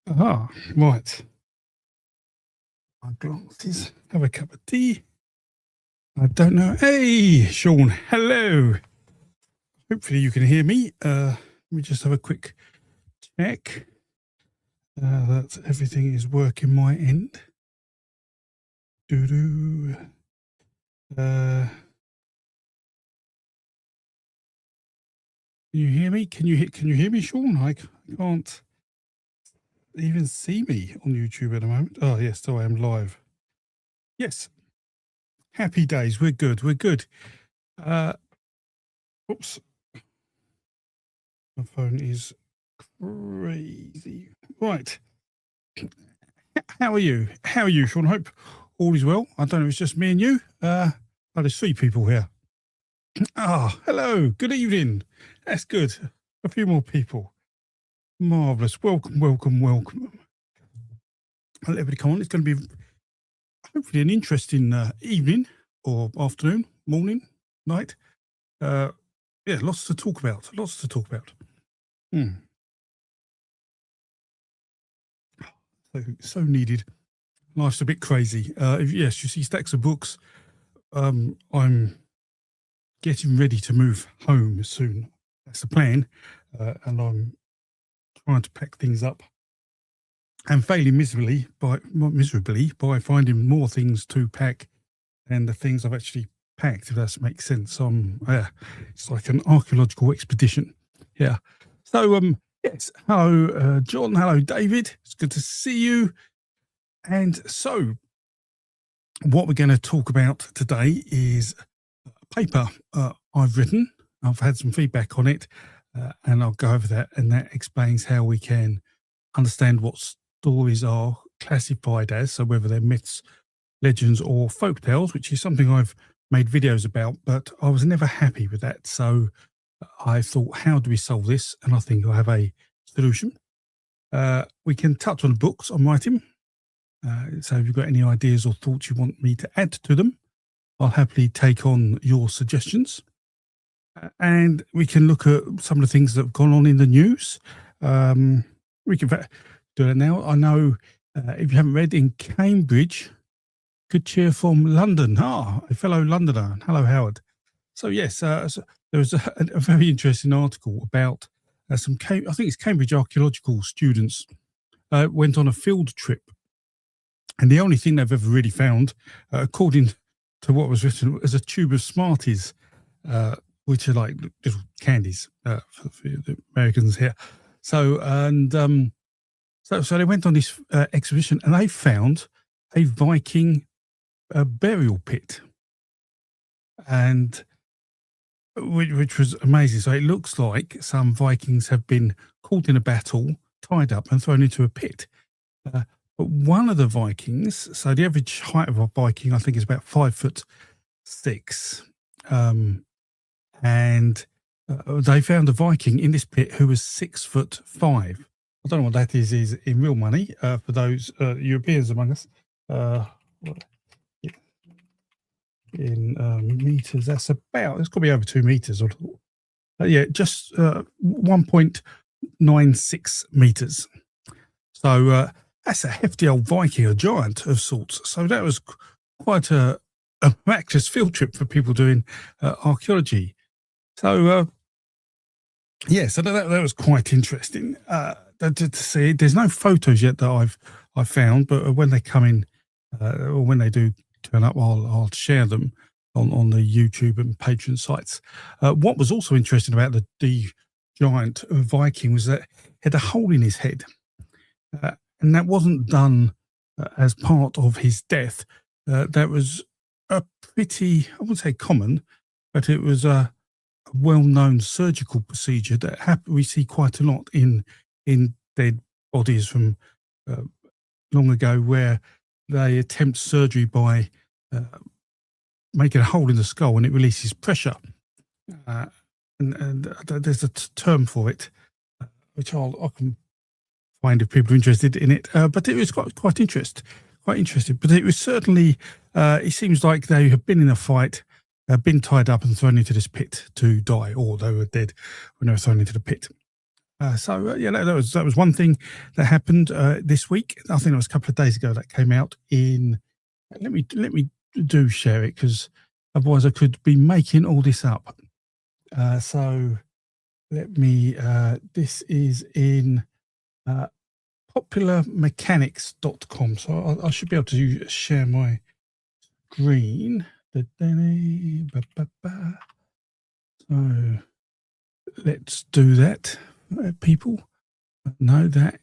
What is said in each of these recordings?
Ah, right. My glasses. Have a cup of tea. I don't know. Hey, Sean. Hello. Hopefully you can hear me. Let me just have a quick check that everything is working my end. Doo-doo. Can you hear me? Can you hear me, Sean? I can't even see me on YouTube at the moment. Oh, yes, so I am live. Yes. Happy days. We're good. We're good. Oops. My phone is crazy. Right. How are you? How are you, Sean? Hope all is well. I don't know if it's just me and you. There's 3 people here. Hello. Good evening. That's good. A few more people. Marvellous. Welcome, welcome, welcome. Let everybody come on. It's going to be hopefully an interesting evening or afternoon, morning, night. Yeah, lots to talk about. Lots to talk about. So needed. Life's a bit crazy. Yes, you see stacks of books. I'm getting ready to move home soon. That's the plan. And I'm trying to pack things up and failing miserably by finding more things to pack than the things I've actually packed, if that makes sense. It's like an archaeological expedition. Yeah. So, yes. Hello, John. Hello, David. It's good to see you. And so, what we're going to talk about today is a paper I've written. I've had some feedback on it, and I'll go over that. And that explains how we can understand what stories are classified as, so whether they're myths, legends, or folk tales, which is something I've made videos about, but I was never happy with that. So I thought, how do we solve this? And I think I have a solution. We can touch on books I'm writing. So if you've got any ideas or thoughts you want me to add to them, I'll happily take on your suggestions. And we can look at some of the things that have gone on in the news. We can do it now. I know if you haven't read, in Cambridge, good cheer from London. A fellow Londoner. Hello, Howard. So yes, so there was a very interesting article about I think it's Cambridge Archaeological students went on a field trip. And the only thing they've ever really found, according to what was written, is a tube of Smarties, which are like little candies for the Americans here. So they went on this exhibition, and they found a Viking burial pit, and which was amazing. So it looks like some Vikings have been caught in a battle, tied up, and thrown into a pit. But one of the Vikings, so the average height of a Viking, I think, is about 5'6", and they found a Viking in this pit who was 6'5". I don't know what that is in real money for those Europeans among us. In meters, it's got to be over 2 meters. Just 1.96 meters. So that's a hefty old Viking, a giant of sorts. So that was quite a miraculous field trip for people doing archaeology. So so that was quite interesting to see. There's no photos yet that I've found, but when they come in or when they do turn up, I'll share them on the YouTube and Patreon sites. What was also interesting about the giant Viking was that he had a hole in his head. And that wasn't done as part of his death. That was a pretty, I wouldn't say common, but it was a well-known surgical procedure that we see quite a lot in dead bodies from long ago, where they attempt surgery by making a hole in the skull, and it releases pressure. And there's a term for it, which I can find if people are interested in it. But it was quite interesting. But it was certainly, it seems like they have been in a fight, been tied up and thrown into this pit to die, or they were dead when they were thrown into the pit. Yeah, that was one thing that happened this week. I think it was a couple of days ago that came out in. Let me do share it, because otherwise I could be making all this up. So let me. This is in popularmechanics.com. So I should be able to share my screen. So let's do that, people. Know that.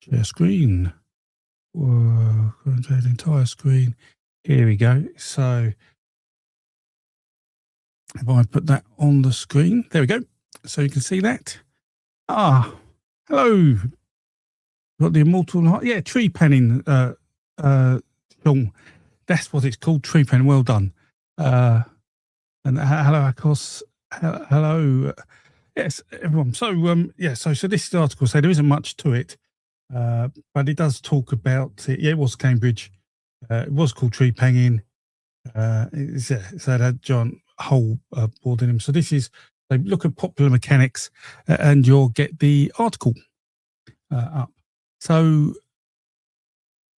Share screen. Whoa, the entire screen. Here we go. So if I put that on the screen, there we go. So you can see that. Hello. Got the immortal heart. Yeah, tree panning. Film. That's what it's called. Tree panning. Well done. And hello, of course. Hello. Yes, everyone. So So this is the article. So there isn't much to it, but it does talk about it. Yeah, it was Cambridge. It was called tree panning. So it had giant hole bored in him. So this is, they look at popular mechanics, and you'll get the article up. So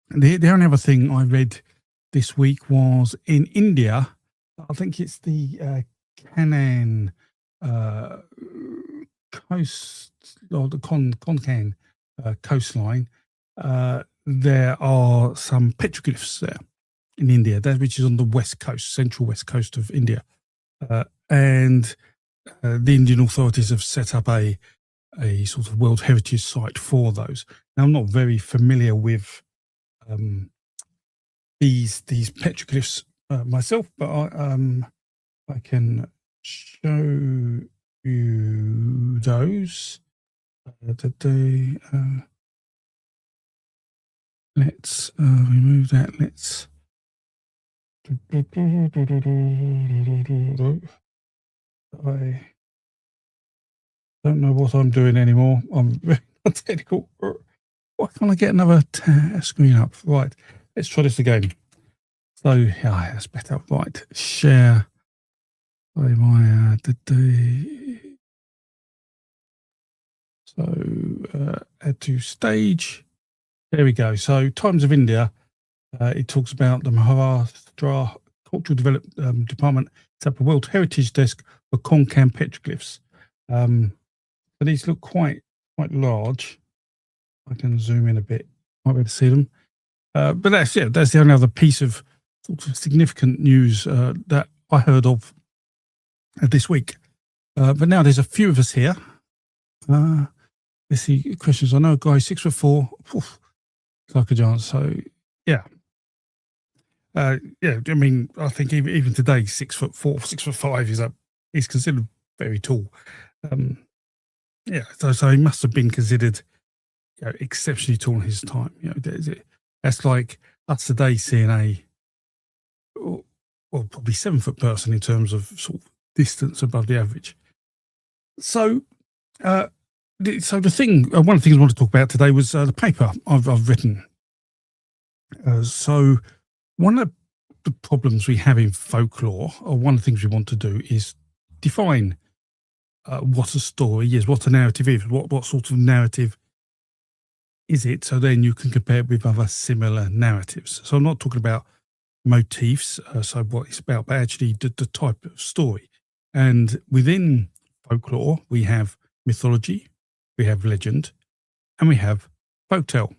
the only other thing I read this week was in India. I think it's the Kannan coast, or the Konkan coastline. There are some petroglyphs there in India, which is on the west coast, central west coast of India, and the Indian authorities have set up a sort of World Heritage Site for those. Now, I'm not very familiar with these petroglyphs myself, but I can show you those. Let's remove that. Let's. I don't know what I'm doing anymore. I'm very technical. Why can't I get another screen up? Right, let's try this again. So yeah, that's better. Right, share. Sorry, my add to stage. There we go. So Times of India. It talks about the Maharashtra Cultural Development Department set up a World Heritage Desk for Konkan petroglyphs. But these look quite large. I can zoom in a bit. Might be able to see them. But that's the only other piece of sort of significant news that I heard of this week. But now there's a few of us here. Let's see questions. I know a guy 6'4", like a giant. So yeah. I mean, I think even today, 6'4", 6'5" is considered very tall. So he must have been considered, exceptionally tall in his time. That's like us today seeing probably 7-foot person in terms of sort of distance above the average. So, one of the things I want to talk about today was the paper I've written. So one of the problems we have in folklore, or one of the things we want to do, is define what a story is, what a narrative is, what sort of narrative is it, so then you can compare it with other similar narratives. So I'm not talking about motifs, so what it's about, but actually the type of story. And within folklore, we have mythology, we have legend, and we have folktale.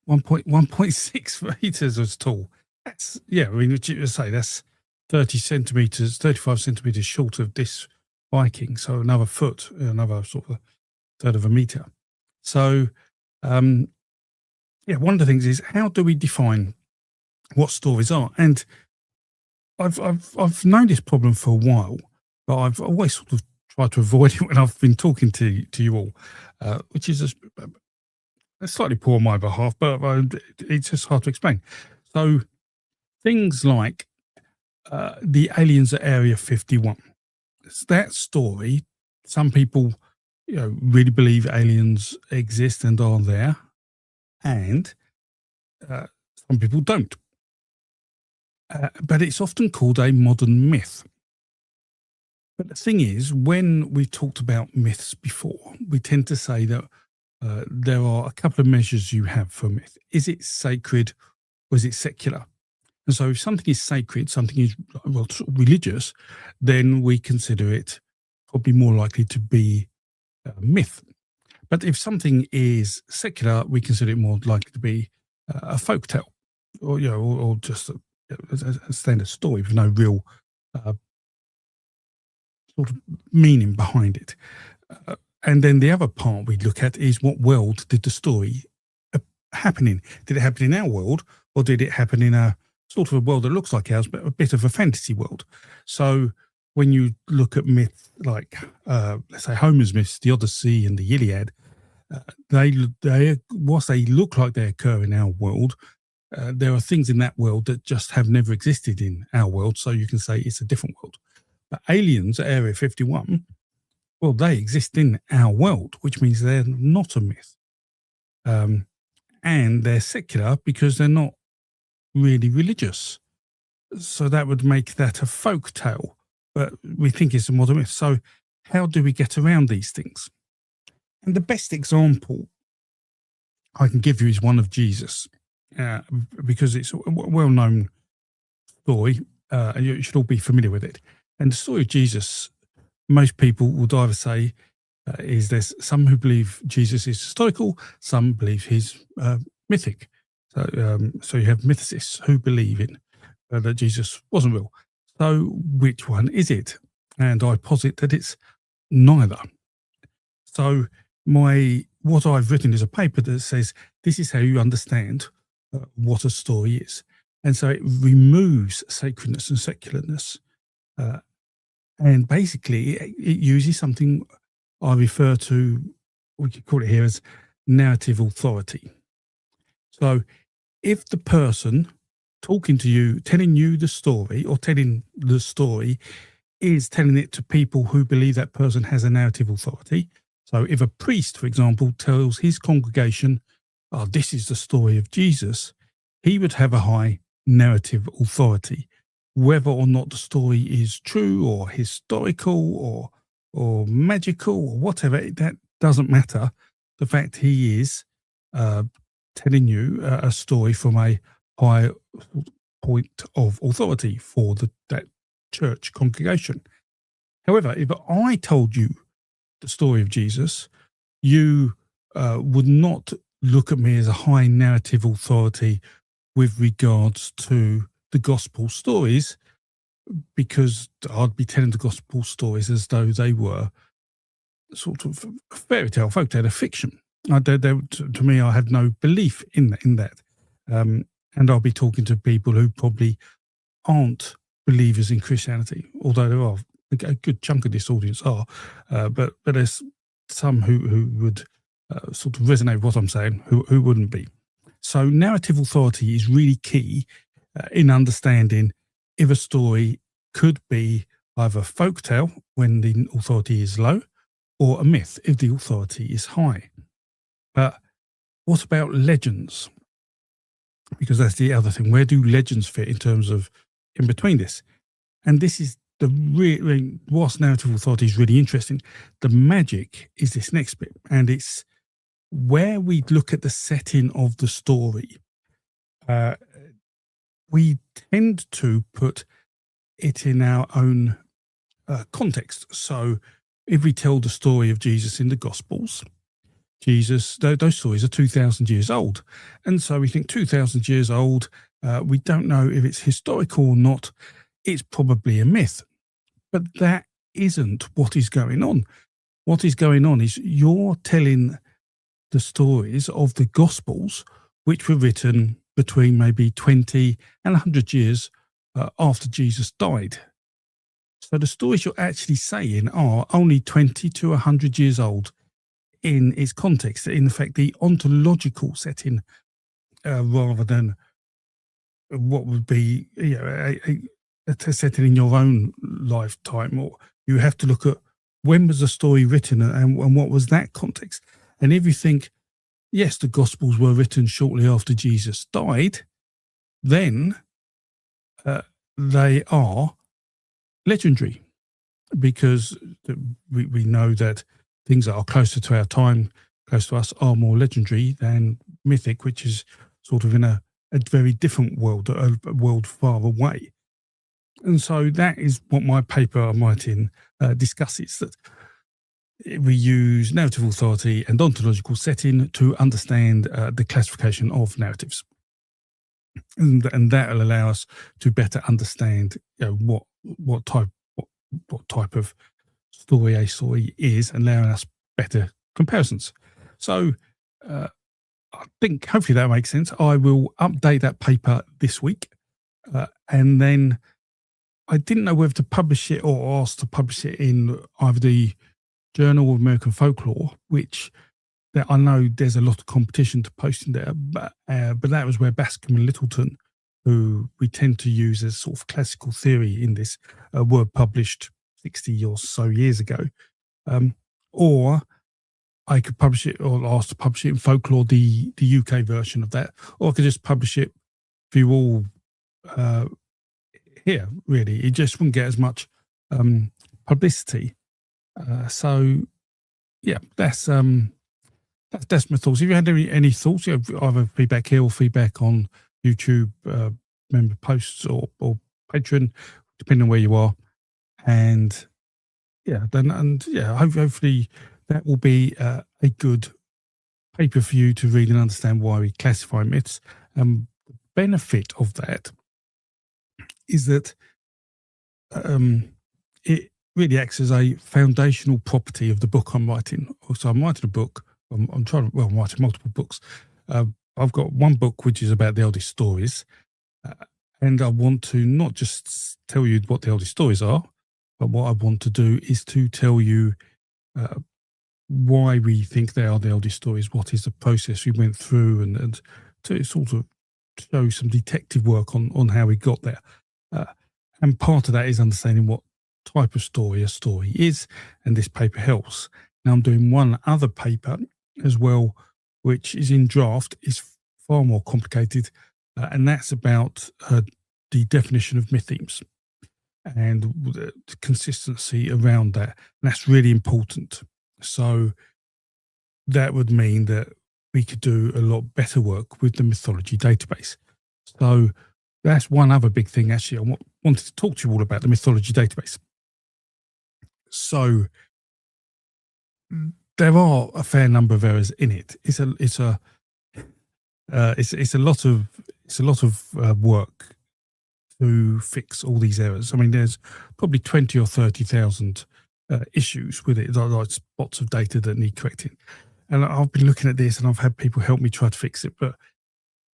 1.6 meters as tall. That's, I mean, you say that's 35 centimeters short of this Viking. So another foot, another sort of third of a meter. So, one of the things is, how do we define what stories are? And I've known this problem for a while, but I've always sort of tried to avoid it when I've been talking to you all, which is slightly poor on my behalf, but it's just hard to explain. So things like the aliens at Area 51. That story, some people really believe aliens exist and are there, and some people don't. But it's often called a modern myth. But the thing is, when we've talked about myths before, we tend to say that there are a couple of measures you have for a myth. Is it sacred or is it secular? And so if something is sacred, something is, well, sort of religious, then we consider it probably more likely to be a myth. But if something is secular, we consider it more likely to be a folk tale, or or just a standard story with no real uh, sort of meaning behind it. And then the other part we look at is what world did the story happen in? Did it happen in our world, or did it happen in a sort of a world that looks like ours, but a bit of a fantasy world? So when you look at myths like, let's say, Homer's myths, the Odyssey and the Iliad, whilst they look like they occur in our world, there are things in that world that just have never existed in our world. So you can say it's a different world. But aliens at Area 51, well, they exist in our world, which means they're not a myth. And they're secular because they're not really religious. So that would make that a folk tale, but we think it's a modern myth. So how do we get around these things? And the best example I can give you is one of Jesus, because it's a well-known story. You should all be familiar with it. And the story of Jesus, most people would either say is there's some who believe Jesus is historical, some believe he's mythic. So you have mythicists who believe in that Jesus wasn't real. So which one is it? And I posit that it's neither. So what I've written is a paper that says this is how you understand what a story is. And so it removes sacredness and secularness. And basically it uses something I refer to, we could call it here as narrative authority. So if the person talking to you, telling you the story or telling the story is telling it to people who believe that person has a narrative authority. So if a priest, for example, tells his congregation, oh, this is the story of Jesus, he would have a high narrative authority. Whether or not the story is true or historical or magical or whatever, that doesn't matter. The fact he is telling you a story from a high point of authority for that church congregation. However, if I told you the story of Jesus, you would not look at me as a high narrative authority with regards to the gospel stories, because I'd be telling the gospel stories as though they were sort of a fairy tale, folk tale, a fiction. To me, I have no belief in that. And I'll be talking to people who probably aren't believers in Christianity, although there are a good chunk of this audience are, but there's some who would sort of resonate with what I'm saying, who wouldn't be. So narrative authority is really key in understanding if a story could be either folktale when the authority is low, or a myth if the authority is high. But what about legends? Because that's the other thing. Where do legends fit in terms of in between this? And this is whilst narrative authority is really interesting, the magic is this next bit, and it's where we look at the setting of the story. We tend to put it in our own context. So if we tell the story of Jesus in the Gospels, Jesus, those stories are 2,000 years old. And so we think 2,000 years old, we don't know if it's historical or not. It's probably a myth. But that isn't what is going on. What is going on is you're telling the stories of the Gospels, which were written between maybe 20 and 100 years after Jesus died. So the stories you're actually saying are only 20 to 100 years old in its context, in fact, the ontological setting, rather than what would be a setting in your own lifetime. Or you have to look at when was the story written and what was that context. And if you think, yes, the Gospels were written shortly after Jesus died, then they are legendary. because we know that things that are closer to our time, close to us, are more legendary than mythic, which is sort of in a very different world, a world far away. And so that is what my paper I'm writing discusses, that we use narrative authority and ontological setting to understand the classification of narratives. And that will allow us to better understand, what type of story a story is, allowing us better comparisons. So I think hopefully that makes sense. I will update that paper this week, and then I didn't know whether to publish it or ask to publish it in either the Journal of American Folklore, which that I know there's a lot of competition to post in there, but that was where Bascom and Littleton, who we tend to use as sort of classical theory in this, were published 60 or so years ago. Or I could publish it, or ask to publish it in Folklore, the UK version of that, or I could just publish it for you all here. Really, it just wouldn't get as much publicity. So yeah, that's my thoughts. If you had any thoughts, either feedback here or feedback on YouTube, member posts or Patreon, depending on where you are, and hopefully that will be a good paper for you to read and understand why we classify myths. The benefit of that is that it really acts as a foundational property of the book I'm writing. So I'm writing a book. I'm writing multiple books. I've got one book which is about the oldest stories, and I want to not just tell you what the oldest stories are, but what I want to do is to tell you why we think they are the oldest stories, what is the process we went through, and to sort of show some detective work on how we got there. And part of that is understanding what type of story a story is, and this paper helps. Now I'm doing one other paper as well, which is in draft, is far more complicated, and that's about the definition of myth themes and the consistency around that. And that's really important. So that would mean that we could do a lot better work with the Mythology database. So that's one other big thing, actually. I wanted to talk to you all about the Mythology database. So there are a fair number of errors in it. It's a lot of work to fix all these errors. I mean, there's probably 20 or 30,000 issues with it, like spots of data that need correcting. And I've been looking at this, and I've had people help me try to fix it, but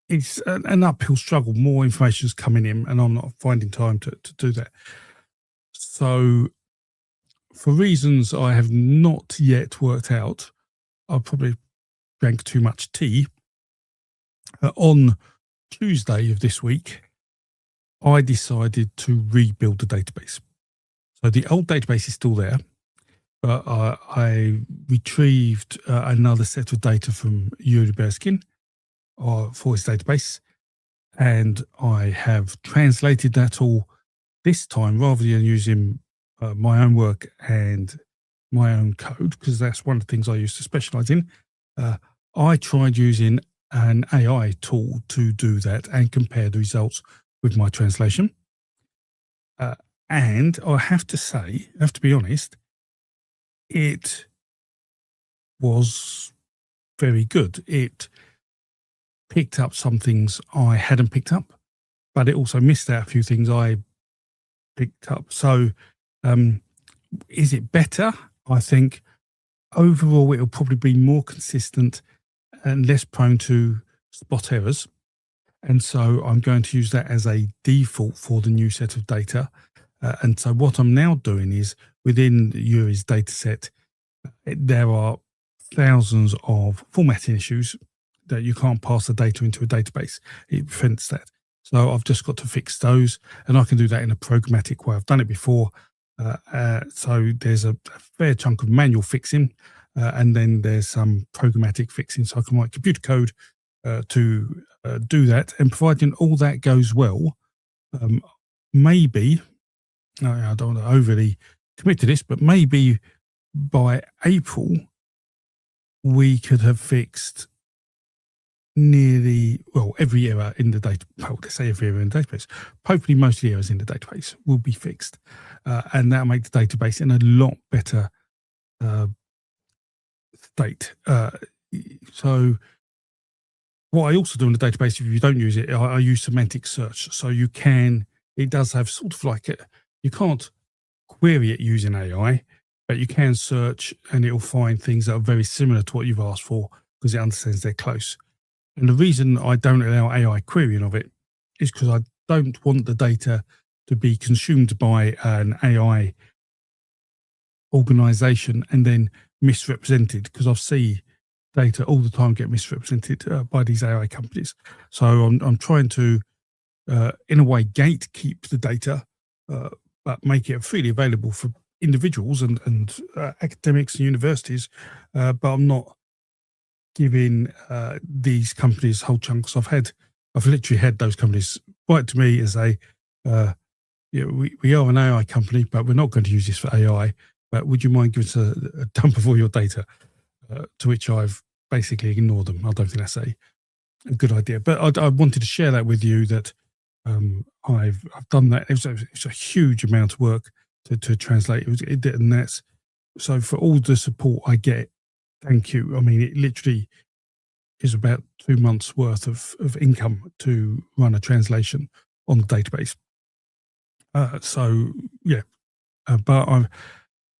it's an uphill struggle. More information is coming in, and I'm not finding time to do that. So, for reasons I have not yet worked out, I probably drank too much tea. On Tuesday of this week, I decided to rebuild the database. So the old database is still there, but I retrieved another set of data from Yuri Berskin for his database, and I have translated that all this time, rather than using my own work and my own code, because that's one of the things I used to specialize in. I tried using an AI tool to do that and compare the results with my translation. And I have to be honest, it was very good. It picked up some things I hadn't picked up, but it also missed out a few things I picked up. So, is it better? I think overall it'll probably be more consistent and less prone to spot errors. And so I'm going to use that as a default for the new set of data. And so what I'm now doing is, within Yuri's data set, there are thousands of formatting issues that you can't pass the data into a database. It prevents that. So I've just got to fix those, and I can do that in a programmatic way. I've done it before. So there's a fair chunk of manual fixing, and then there's some programmatic fixing. So I can write computer code to do that. And providing all that goes well, maybe, I don't want to overly commit to this, but maybe by April, we could have fixed every error in the data. Well, let's say every error in the database. Hopefully, most of the errors in the database will be fixed, and that'll make the database in a lot better state. So, what I also do in the database, if you don't use it, I use semantic search. So it does have sort of like you can't query it using AI, but you can search and it'll find things that are very similar to what you've asked for because it understands they're close. And the reason I don't allow AI querying of it is because I don't want the data to be consumed by an AI organization and then misrepresented, because I see data all the time get misrepresented by these AI companies. So I'm trying to, in a way, gatekeep the data, but make it freely available for individuals and academics and universities. But I'm not giving these companies whole chunks. I've literally had those companies write to me and say, we are an AI company, but we're not going to use this for AI. But would you mind giving us a dump of all your data? To which I've basically ignored them. I don't think that's a good idea. But I wanted to share that with you, that I've done that. It's a huge amount of work to translate. And that's so for all the support I get. Thank you. I mean, it literally is about 2 months worth of income to run a translation on the database. So yeah, but I'm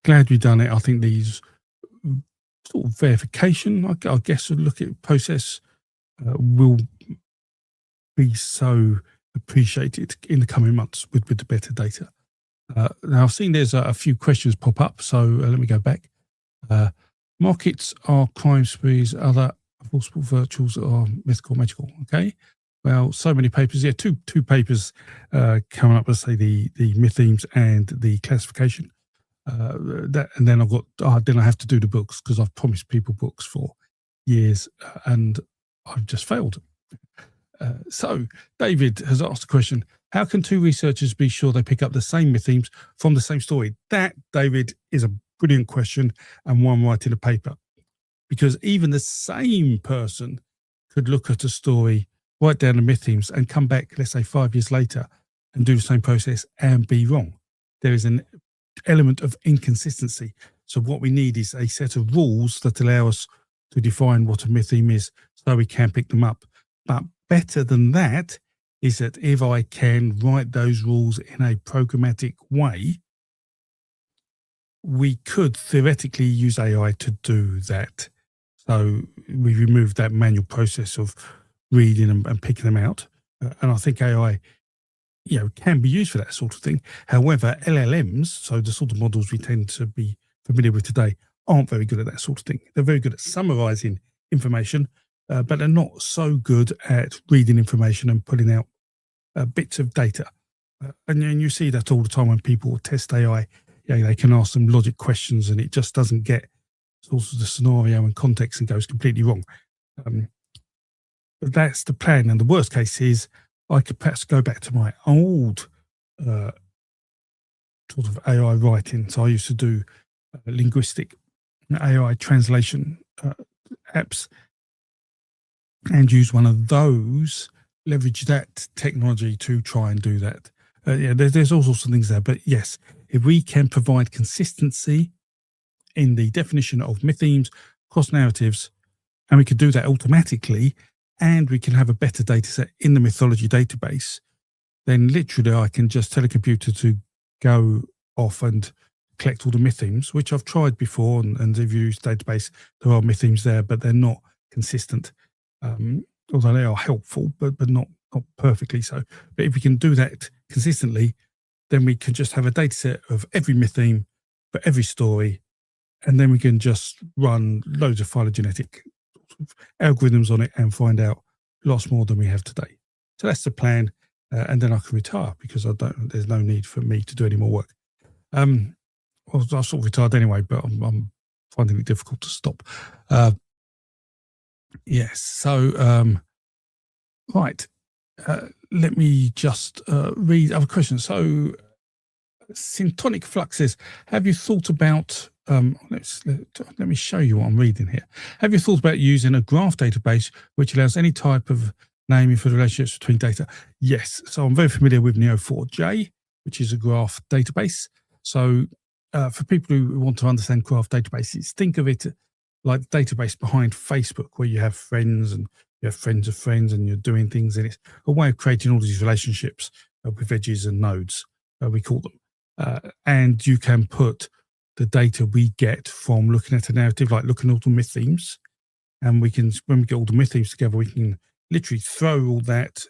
glad we've done it. I think these sort of verification, I guess, a look at process will be so appreciated in the coming months with the better data. Now I've seen there's a few questions pop up, so let me go back. Markets are crime sprees, other forcible virtuals are mythical, magical. Okay, well, so many papers. Yeah, two papers coming up. Let's say the myth themes and the classification. And then then I have to do the books because I've promised people books for years and I've just failed. So David has asked a question: how can two researchers be sure they pick up the same myth themes from the same story? That, David, is a brilliant question, and one writing a paper, because even the same person could look at a story, write down the myth themes, and come back, let's say 5 years later, and do the same process and be wrong. There is an element of inconsistency. So what we need is a set of rules that allow us to define what a myth theme is so we can pick them up. But better than that is that if I can write those rules in a programmatic way, we could theoretically use AI to do that. So we remove that manual process of reading and picking them out. And I think AI can be used for that sort of thing. However, LLMs, so the sort of models we tend to be familiar with today, aren't very good at that sort of thing. They're very good at summarizing information, but they're not so good at reading information and pulling out bits of data. And you see that all the time when people test AI. They can ask them logic questions and it just doesn't get sort of the scenario and context and goes completely wrong. But that's the plan. And the worst case is I could perhaps go back to my old sort of AI writing. So I used to do linguistic AI translation apps and use one of those, leverage that technology to try and do that. There's all sorts of things there. But yes, if we can provide consistency in the definition of myth themes, cross narratives, and we could do that automatically, and we can have a better data set in the mythology database, then literally I can just tell a computer to go off and collect all the myth themes, which I've tried before. And if you use database, there are myth themes there, but they're not consistent. Although they are helpful, but not perfectly so. But if we can do that consistently, then we can just have a data set of every myth theme for every story, and then we can just run loads of phylogenetic algorithms on it and find out lots more than we have today. So that's the plan, and then I can retire because there's no need for me to do any more work. I sort of retired anyway, but I'm finding it difficult to stop. Yes. So right. Let me just read other questions. So Syntonic Flux says, have you thought about, let me show you what I'm reading here. Have you thought about using a graph database which allows any type of naming for the relationships between data? Yes. So I'm very familiar with Neo4j, which is a graph database. So for people who want to understand graph databases, think of it like the database behind Facebook, where you have friends and you have friends of friends and you're doing things. And it's a way of creating all these relationships with edges and nodes, we call them. And you can put the data we get from looking at a narrative, like looking at all the myth themes. And we can, when we get all the myth themes together, we can literally throw all that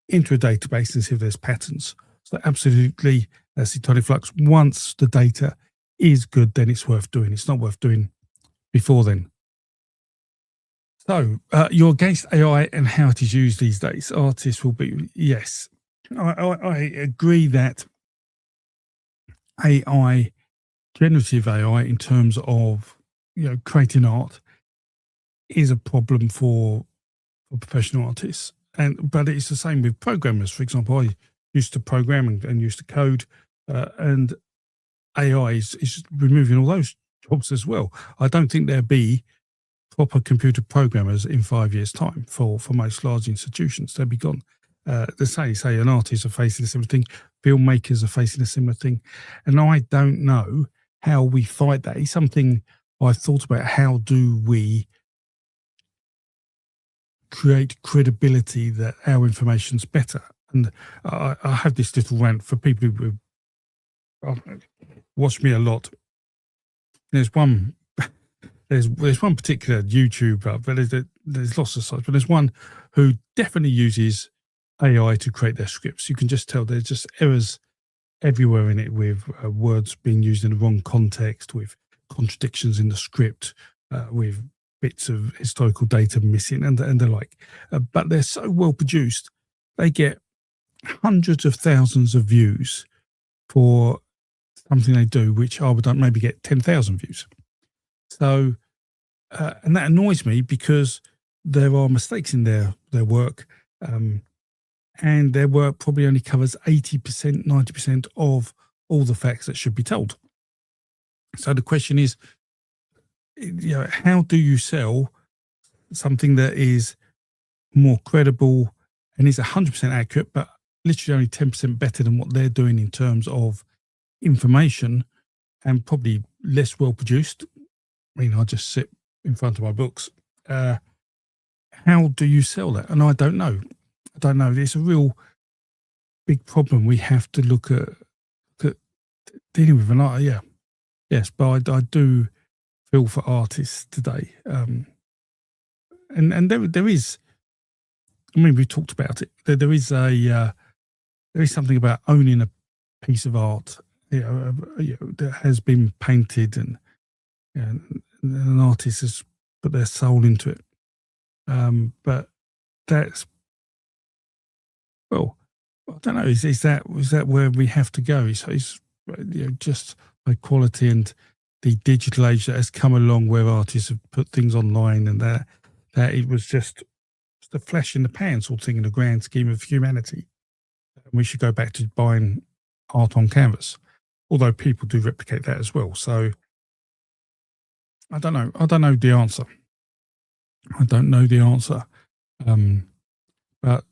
into a database and see if there's patterns. So absolutely, Syntonic Flux, once the data is good, then it's worth doing. It's not worth doing before then. So you're against AI and how it is used these days. Artists will be, yes. I agree that AI, generative AI, in terms of creating art, is a problem for professional artists. But it's the same with programmers. For example, I used to program and used to code, and AI is removing all those jobs as well. I don't think there'll be proper computer programmers in 5 years' time for most large institutions. They'll be gone. They say an artist are facing a similar thing, filmmakers are facing a similar thing, and I don't know how we fight that. It's something I've thought about. How do we create credibility that our information's better? And I have this little rant for people who watch me a lot. There's one particular YouTuber, but there's lots of such. But there's one who definitely uses AI to create their scripts. You can just tell there's just errors everywhere in it, with words being used in the wrong context, with contradictions in the script, with bits of historical data missing, and the like. But they're so well produced, they get hundreds of thousands of views for something they do, which I would maybe get 10,000 views. So, and that annoys me, because there are mistakes in their work, and their work probably only covers 80%, 90% of all the facts that should be told. So the question is, how do you sell something that is more credible and is 100% accurate, but literally only 10% better than what they're doing in terms of information, and probably less well produced? I mean, I just sit in front of my books. How do you sell that? And I don't know. It's a real big problem we have to look at dealing with. And yes, but I do feel for artists today. And there is, I mean, we talked about it. There is something about owning a piece of art, that has been painted, and an artist has put their soul into it. But that's, well, I don't know. Is that where we have to go? It's just by quality and the digital age that has come along, where artists have put things online, and that it was just a flash in the pan sort of thing in the grand scheme of humanity. We should go back to buying art on canvas, although people do replicate that as well. So I don't know. I don't know the answer. But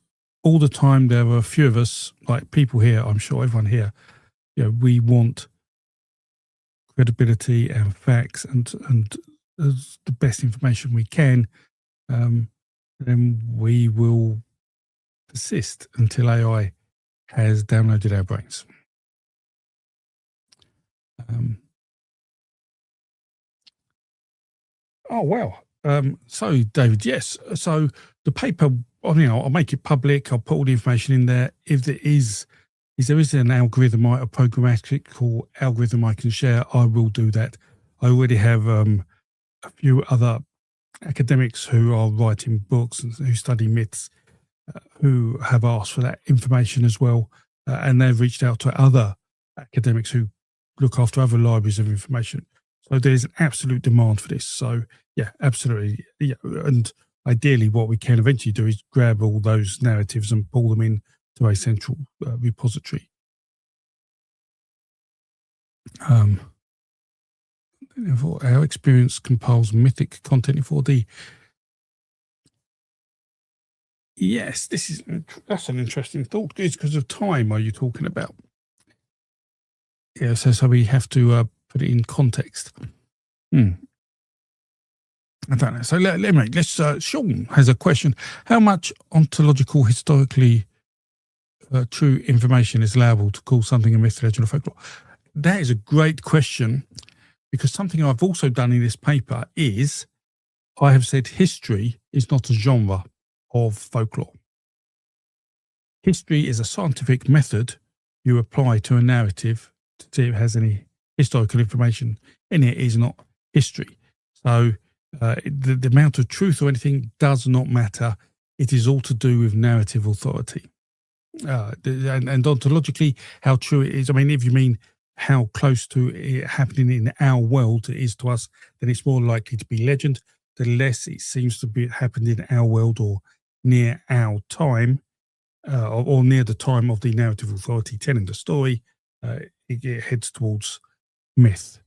all the time there are a few of us, like people here, I'm sure everyone here, we want credibility and facts and the best information we can. Then we will persist until AI has downloaded our brains. Oh, wow. So, David, yes. So the paper, I'll make it public. I'll put all the information in there. If there is an algorithm, a programmatical algorithm I can share, I will do that. I already have a few other academics who are writing books and who study myths, who have asked for that information as well. And they've reached out to other academics who look after other libraries of information. So there's an absolute demand for this. So yeah, absolutely. Yeah. And ideally what we can eventually do is grab all those narratives and pull them in to a central repository. Um, our experience compiles mythic content in 4D. Yes, that's an interesting thought. It's because of time. Are you talking about? Yeah, so we have to put it in context. I don't know. So let's. Sean has a question. How much ontological, historically true information is allowable to call something a myth, legend, or folklore? That is a great question, because something I've also done in this paper is I have said history is not a genre of folklore. History is a scientific method you apply to a narrative to see if it has any historical information in it. Is not history. So the amount of truth or anything does not matter. It is all to do with narrative authority. And ontologically, how true it is. I mean, if you mean how close to it happening in our world it is to us, then it's more likely to be legend. The less it seems to be happened in our world or near our time, or near the time of the narrative authority telling the story, it heads towards myth.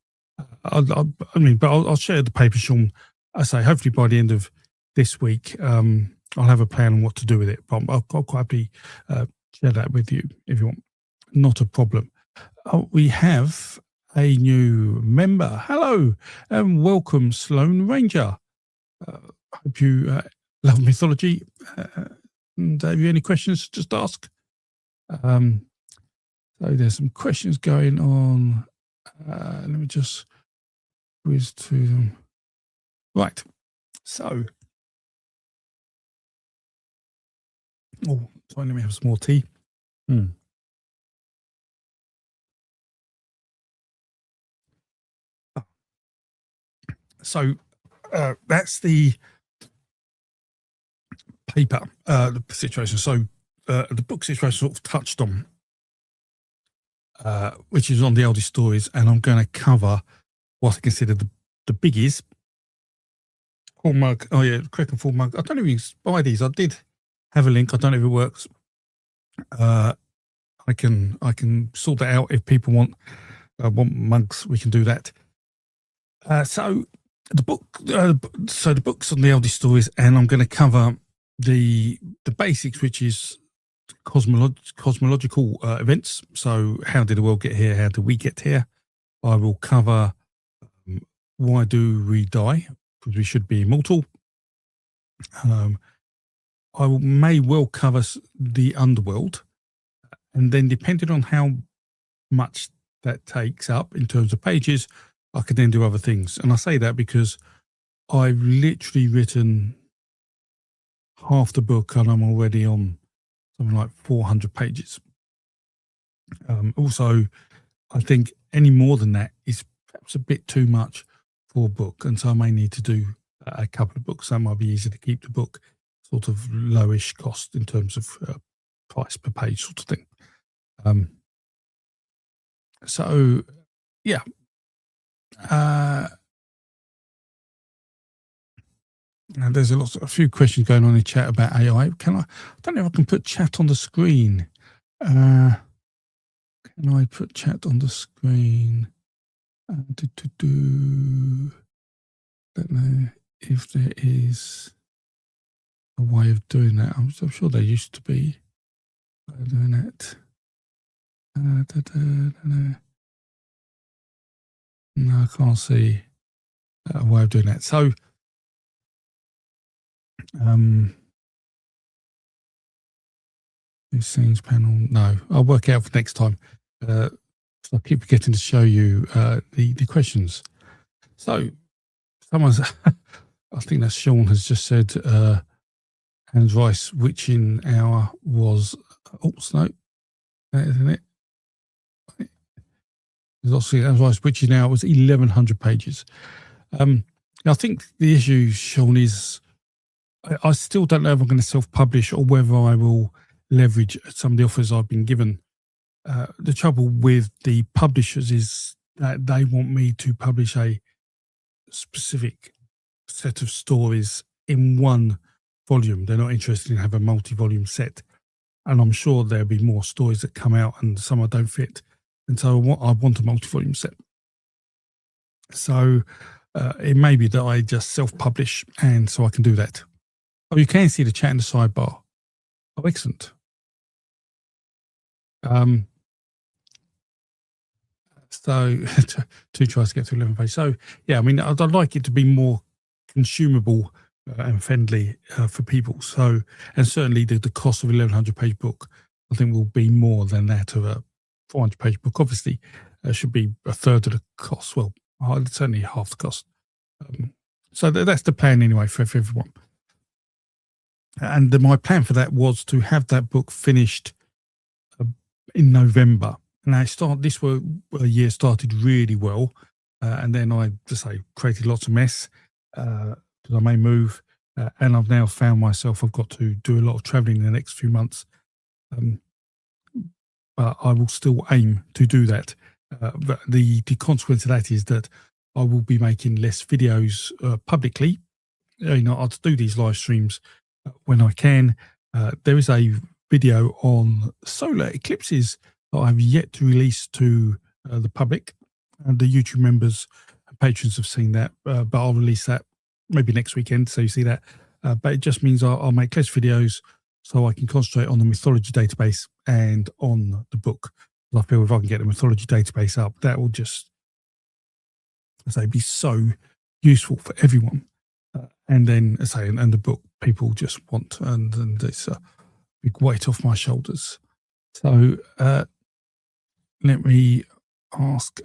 I'll share the paper, Sean. I say hopefully by the end of this week, I'll have a plan on what to do with it. But I'll quite happily share that with you if you want. Not a problem. We have a new member. Hello and welcome, Sloan Ranger. Hope you love mythology. And have you any questions? Just ask. So there's some questions going on. Let me just whiz through them. Right. So, sorry, let me have some more tea. So that's the paper, the situation. So the book situation sort of touched on, which is on the oldest stories, and I'm going to cover what I consider the biggies. Full mug. Oh yeah, Crick and full mug. I don't know if you can buy these. I did have a link. I don't know if it works. I can sort that out if people want mugs. We can do that. So the book's on the oldest stories, and I'm going to cover the basics, which is cosmological events. So how did the world get here? How did we get here? I will cover why do we die? Because we should be immortal. I may well cover the underworld, and then depending on how much that takes up in terms of pages, I could then do other things. And I say that because I've literally written half the book and I'm already on something like 400 pages. Also, I think any more than that is perhaps a bit too much for a book. And so I may need to do a couple of books. That might be easier to keep the book sort of lowish cost in terms of price per page sort of thing. So, yeah. And there's a few questions going on in chat about AI. I don't know if I can put chat on the screen. Can I put chat on the screen? Don't know if there is a way of doing that. I'm sure there used to be doing that. No, I can't see a way of doing that. So, new scenes panel. No, I'll work out for next time. I keep forgetting to show you the questions. So, someone's, I think that's Sean has just said, Hans Rice witching hour was, no, that isn't it? There's also Hans Rice witching hour was 1,100 pages. I think the issue, Sean, is I still don't know if I'm going to self-publish or whether I will leverage some of the offers I've been given. The trouble with the publishers is that they want me to publish a specific set of stories in one volume. They're not interested in having a multi-volume set. And I'm sure there'll be more stories that come out and some I don't fit. and so I want a multi-volume set. So it may be that I just self-publish, and so I can do that. Oh, you can see the chat in the sidebar. Oh, excellent. So two tries to get to 11 pages. So yeah, I mean, I'd like it to be more consumable and friendly for people. So, and certainly the cost of 1,100 page book, I think, will be more than that of a 400 page book. Obviously, should be a third of the cost. Well, certainly half the cost. So that's the plan anyway for everyone. And my plan for that was to have that book finished in November. And this year started really well, and then I just created lots of mess because I may move, and I've now found myself I've got to do a lot of traveling in the next few months. But I will still aim to do that. But the consequence of that is that I will be making less videos publicly. I'll do these live streams when I can. There is a video on solar eclipses that I've yet to release to the public. And the YouTube members and patrons have seen that, but I'll release that maybe next weekend, so you see that. But it just means I'll make less videos so I can concentrate on the mythology database and on the book. I feel if I can get the mythology database up, that will just, be so useful for everyone. And then, and the book people just want, and it's a big weight off my shoulders. So let me ask.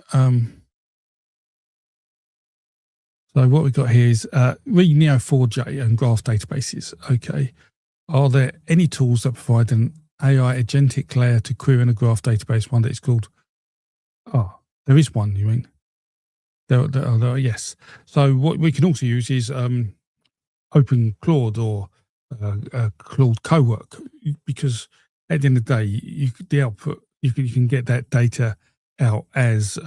So what we've got here is read Neo4j and graph databases. Okay. Are there any tools that provide an AI agentic layer to query in a graph database, one that is called... Oh, there is one, you mean? Yes. So what we can also use is Open Claude or Claude Cowork, because at the end of the day, the output, you can get that data out as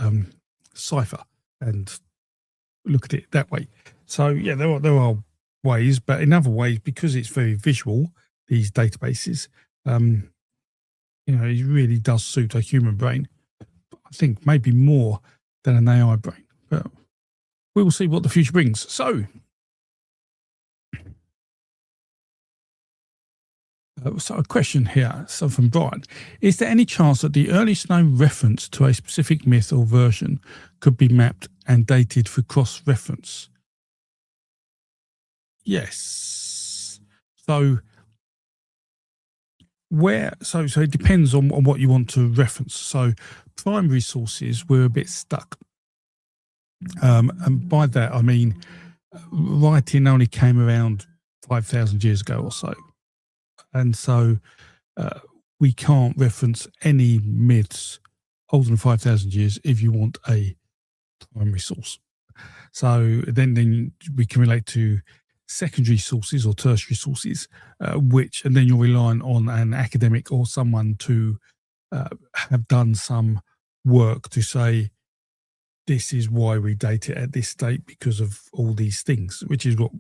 cipher and look at it that way. So yeah, there are ways, but in other ways, because it's very visual, these databases, it really does suit a human brain. I think maybe more than an AI brain, but we will see what the future brings. So a question here, from Brian. Is there any chance that the earliest known reference to a specific myth or version could be mapped and dated for cross-reference? Yes. So it depends on what you want to reference. So primary sources, we're a bit stuck. And by that, I mean, writing only came around 5,000 years ago or so. And so we can't reference any myths older than 5,000 years if you want a primary source. So then we can relate to secondary sources or tertiary sources, and then you're relying on an academic or someone to have done some work to say, this is why we date it at this date because of all these things, which is what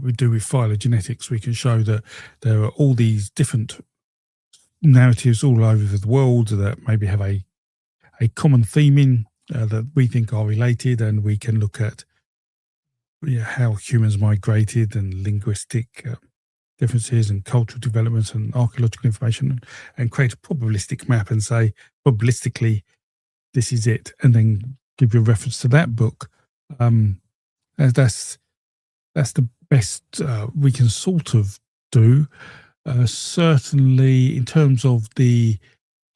we do with phylogenetics. We can show that there are all these different narratives all over the world that maybe have a common theme in that we think are related, and we can look at how humans migrated and linguistic differences and cultural developments and archaeological information, and create a probabilistic map and say, probabilistically, this is it, and then give you a reference to that book. That's the best we can sort of do. Certainly, in terms of the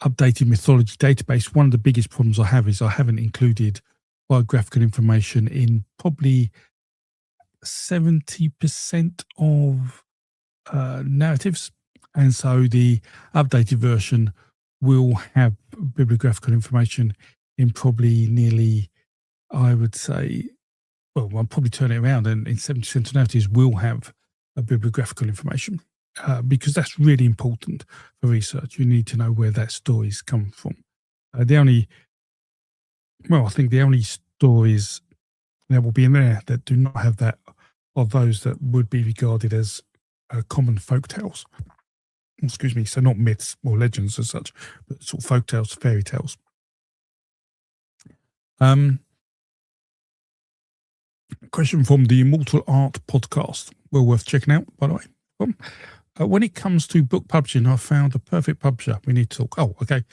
updated mythology database, one of the biggest problems I have is I haven't included biographical information in probably 70% of narratives, and so the updated version will have bibliographical information in probably nearly, I would say, well, I'll probably turn it around, and in 70% of narratives will have a bibliographical information, because that's really important for research. You need to know where that stories come from. I think the only stories that will be in there that do not have that are those that would be regarded as common folk tales. Excuse me. So not myths or legends as such, but sort of folk tales, fairy tales. Question from the Immortal Art podcast. Well worth checking out, by the way. When it comes to book publishing, I've found the perfect publisher. We need to talk. Oh, okay.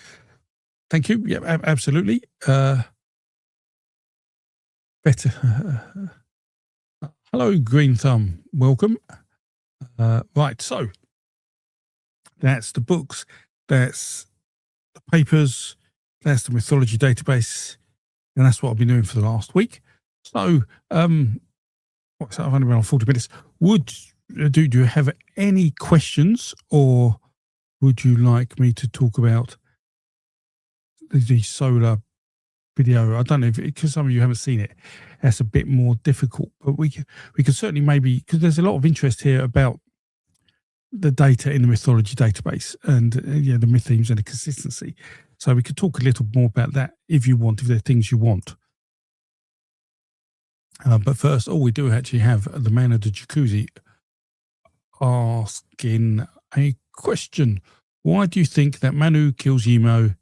Thank you. Yeah, absolutely. Better. Hello, Green Thumb. Welcome. Right, so that's the books, that's the papers, that's the Mythology database, and that's what I've been doing for the last week. So, I've only been on 40 minutes. Do you have any questions, or would you like me to talk about the solar video? I don't know if, because some of you haven't seen it, that's a bit more difficult, but we can certainly maybe, because there's a lot of interest here about the data in the Mythology database and the myth themes and the consistency. So we could talk a little more about that if you want, if there are things you want. But first, we do actually have the man of the jacuzzi asking a question. Why do you think that Manu kills Yimo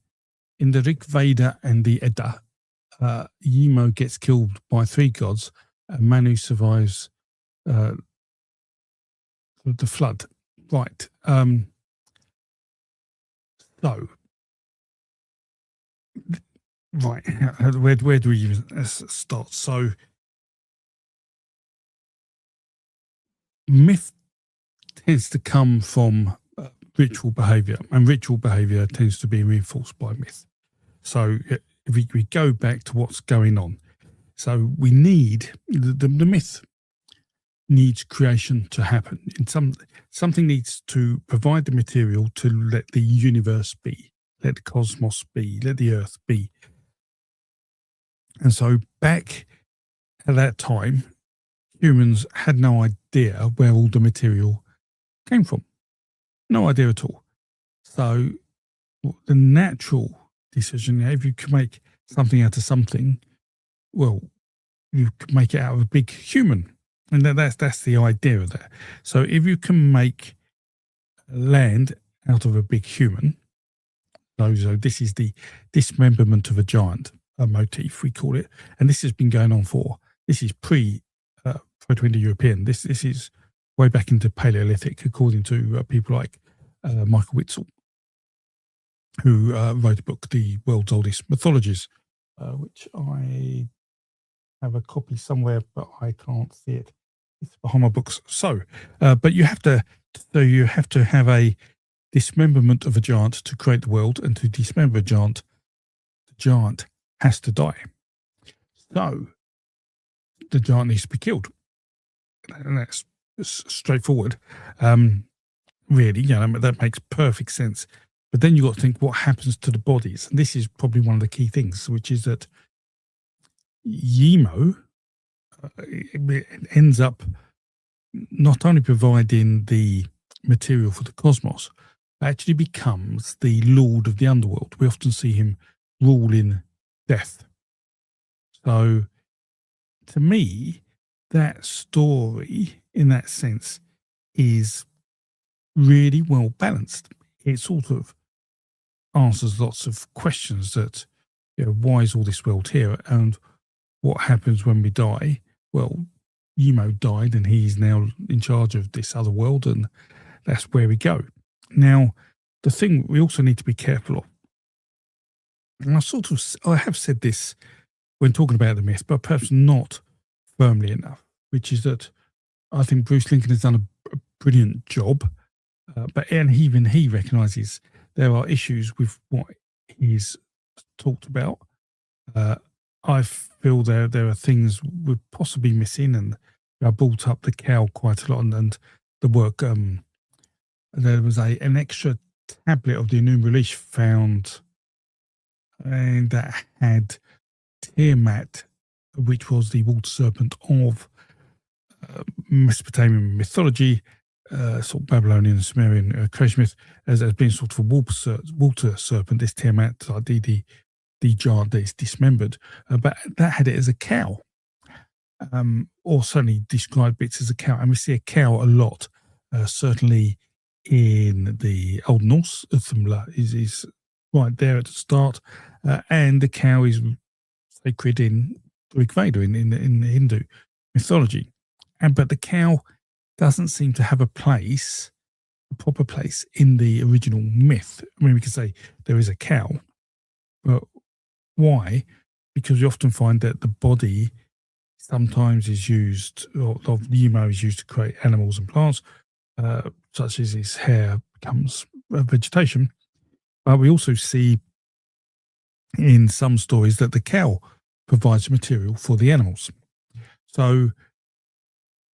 in the Rig Veda and the Edda? Yimo gets killed by 3 gods and Manu survives the flood. Right. So, right. Where do we even start? So, myth tends to come from ritual behavior, and ritual behavior tends to be reinforced by myth. So, if we go back to what's going on, so we need the myth needs creation to happen. Something needs to provide the material to let the universe be, let the cosmos be, let the earth be. And so back at that time, humans had no idea where all the material came from. No idea at all. So the natural decision, if you can make something out of something, well, you can make it out of a big human. And that's the idea of that. So if you can make land out of a big human, so this is the dismemberment of a giant, a motif we call it, and this has been going on this is Proto-Indo-European. This is way back into Paleolithic, according to people like Michael Witzel, who wrote a book, The World's Oldest Mythologies, which I have a copy somewhere, but I can't see it. It's behind my books. So, but you have to have a dismemberment of a giant to create the world, and to dismember a giant, the giant has to die. So, the giant needs to be killed, and that's straightforward. Really, that makes perfect sense. But then you got to think what happens to the bodies, and this is probably one of the key things, which is that Yimo ends up not only providing the material for the cosmos, but actually becomes the lord of the underworld. We often see him ruling death. So, to me, that story, in that sense, is really well balanced. It sort of answers lots of questions that, why is all this world here, and what happens when we die? Well, Yimo died, and he's now in charge of this other world, and that's where we go. Now, the thing we also need to be careful of, and I have said this when talking about the myth, but perhaps not firmly enough, which is that I think Bruce Lincoln has done a brilliant job, and even he recognises there are issues with what he's talked about. I feel there are things we're possibly missing, and I brought up the cow quite a lot, and the work. There was an extra tablet of the Enuma Elish found, and that had Tiamat, which was the water serpent of Mesopotamian mythology, sort of Babylonian and Sumerian creation myth, as being sort of a water serpent. This Tiamat, the giant that is dismembered, but that had it as a cow, or certainly described bits as a cow, and we see a cow a lot. Certainly in the Old Norse, Thumla is right there at the start, and the cow is sacred in Rig Veda in the Hindu mythology, but the cow doesn't seem to have a proper place in the original myth. I mean, we could say there is a cow, but why? Because we often find that the body sometimes is used, or the Yumo is used to create animals and plants, such as his hair becomes vegetation. But we also see in some stories that the cow provides material for the animals. So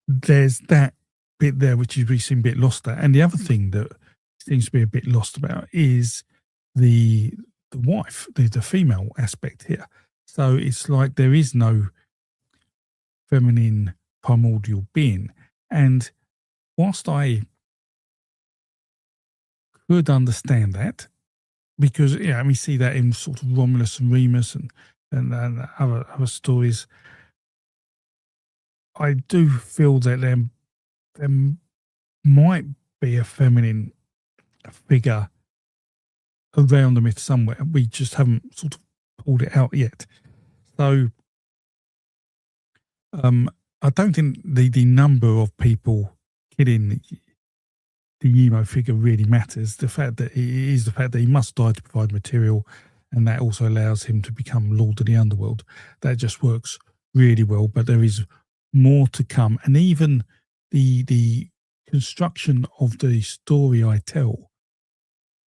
there's that bit there which we seem a bit lost at. And the other thing that seems to be a bit lost about is the wife, the female aspect here. So it's like there is no feminine primordial being. And whilst I could understand that, because we see that in sort of Romulus and Remus and other stories, I do feel that there might be a feminine figure around the myth somewhere. We just haven't sort of pulled it out yet. So I don't think the number of people killing the Yumo figure really matters. The fact that he must die to provide material, and that also allows him to become Lord of the Underworld. That just works really well. But there is more to come, and even the construction of the story I tell,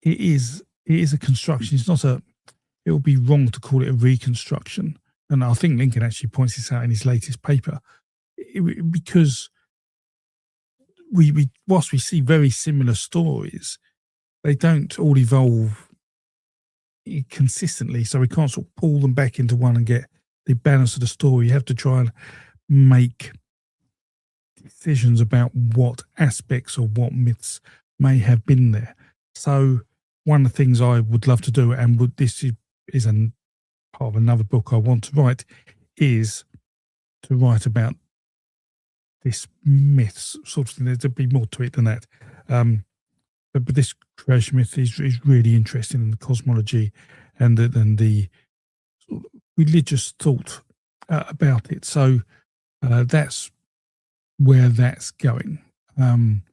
it is a construction. It's not a. It would be wrong to call it a reconstruction, and I think Lincoln actually points this out in his latest paper, because whilst we see very similar stories, they don't all evolve consistently. So we can't sort of pull them back into one and get the balance of the story. You have to try and make decisions about what aspects or what myths may have been there. So one of the things I would love to do, and this is a part of another book I want to write, is to write about this myth sort of thing. There'd be more to it than that. But this creation myth is really interesting in the cosmology and the sort of religious thought about it. So that's where that's going. But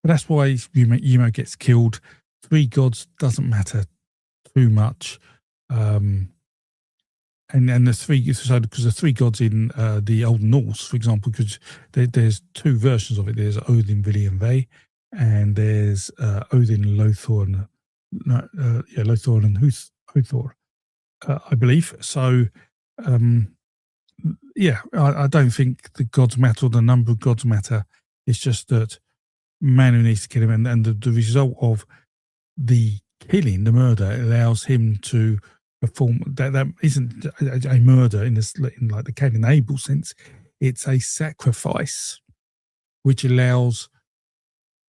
that's why Yumo gets killed. 3 gods doesn't matter too much. And the 3, because the 3 gods in the Old Norse, for example, because there's 2 versions of it. There's Odin, Vili, and Ve, and there's Odin, Lothor, and Lothor and Hothor, I believe. So, I don't think the gods matter or the number of gods matter. It's just that Manu needs to kill him, and the result of the killing, the murder, allows him to perform that isn't a murder in like the Cain and Abel sense. It's a sacrifice which allows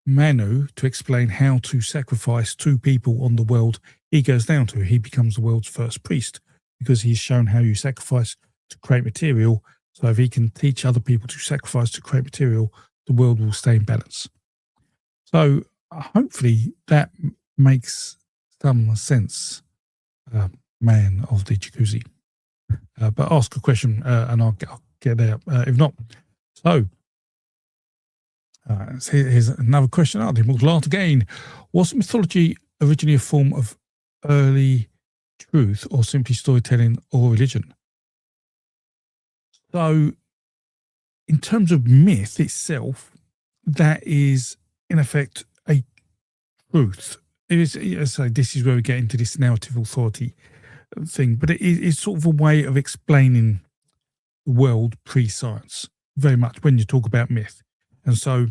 Manu to explain how to sacrifice 2 people on the world he goes down to. He becomes the world's first priest because he's shown how you sacrifice to create material. So if he can teach other people to sacrifice to create material, the world will stay in balance. So hopefully that makes some sense, man of the jacuzzi. But ask a question and I'll get there. If not, so here's another question. The immortal art again. Was mythology originally a form of early truth or simply storytelling or religion? So in terms of myth itself, that is in effect a truth. It is, so this is where we get into this narrative authority thing, but it's sort of a way of explaining the world pre-science, very much when you talk about myth. And so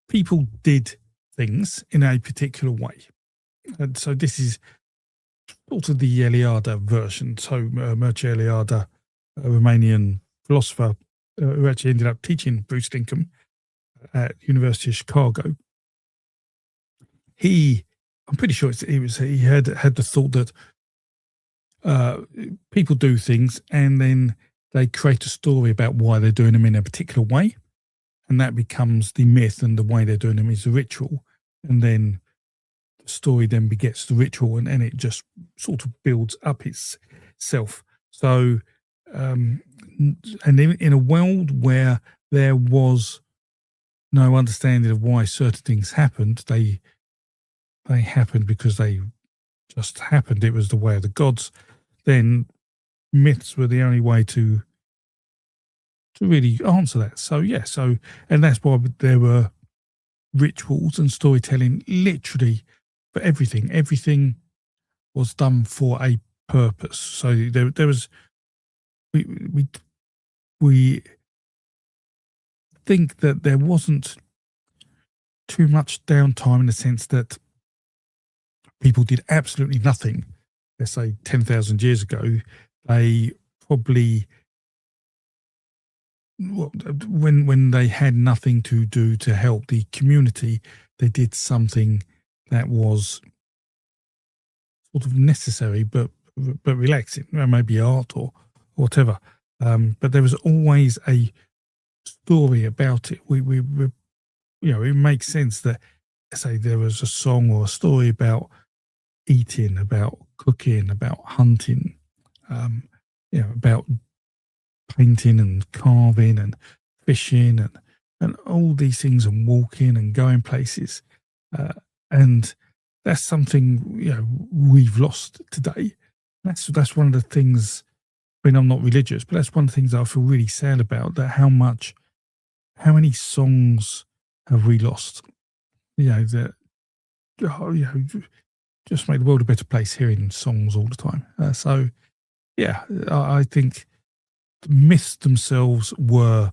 people did things in a particular way. And so this is sort of the Eliade version. So Mircea Eliade, a Romanian philosopher who actually ended up teaching Bruce Dinkum at University of Chicago, I'm pretty sure he had the thought that people do things and then they create a story about why they're doing them in a particular way, and that becomes the myth, and the way they're doing them is the ritual, and then story then begets the ritual, and it just sort of builds up itself. So, and in a world where there was no understanding of why certain things happened, they happened because they just happened. It was the way of the gods. Then myths were the only way to really answer that. So yeah, and that's why there were rituals and storytelling literally for everything. Everything was done for a purpose. So there was we think that there wasn't too much downtime in the sense that people did absolutely nothing. Let's say 10,000 years ago, they probably, when they had nothing to do to help the community, they did something that was sort of necessary but relaxing, maybe art or whatever. But there was always a story about it. We it makes sense that, say, there was a song or a story about eating, about cooking, about hunting, about painting and carving and fishing and all these things, and walking and going places. And that's something, we've lost today. That's one of the things. I mean, I'm not religious, but that's one of the things that I feel really sad about, that how many songs have we lost? That, just make the world a better place hearing songs all the time. So, yeah, I think the myths themselves were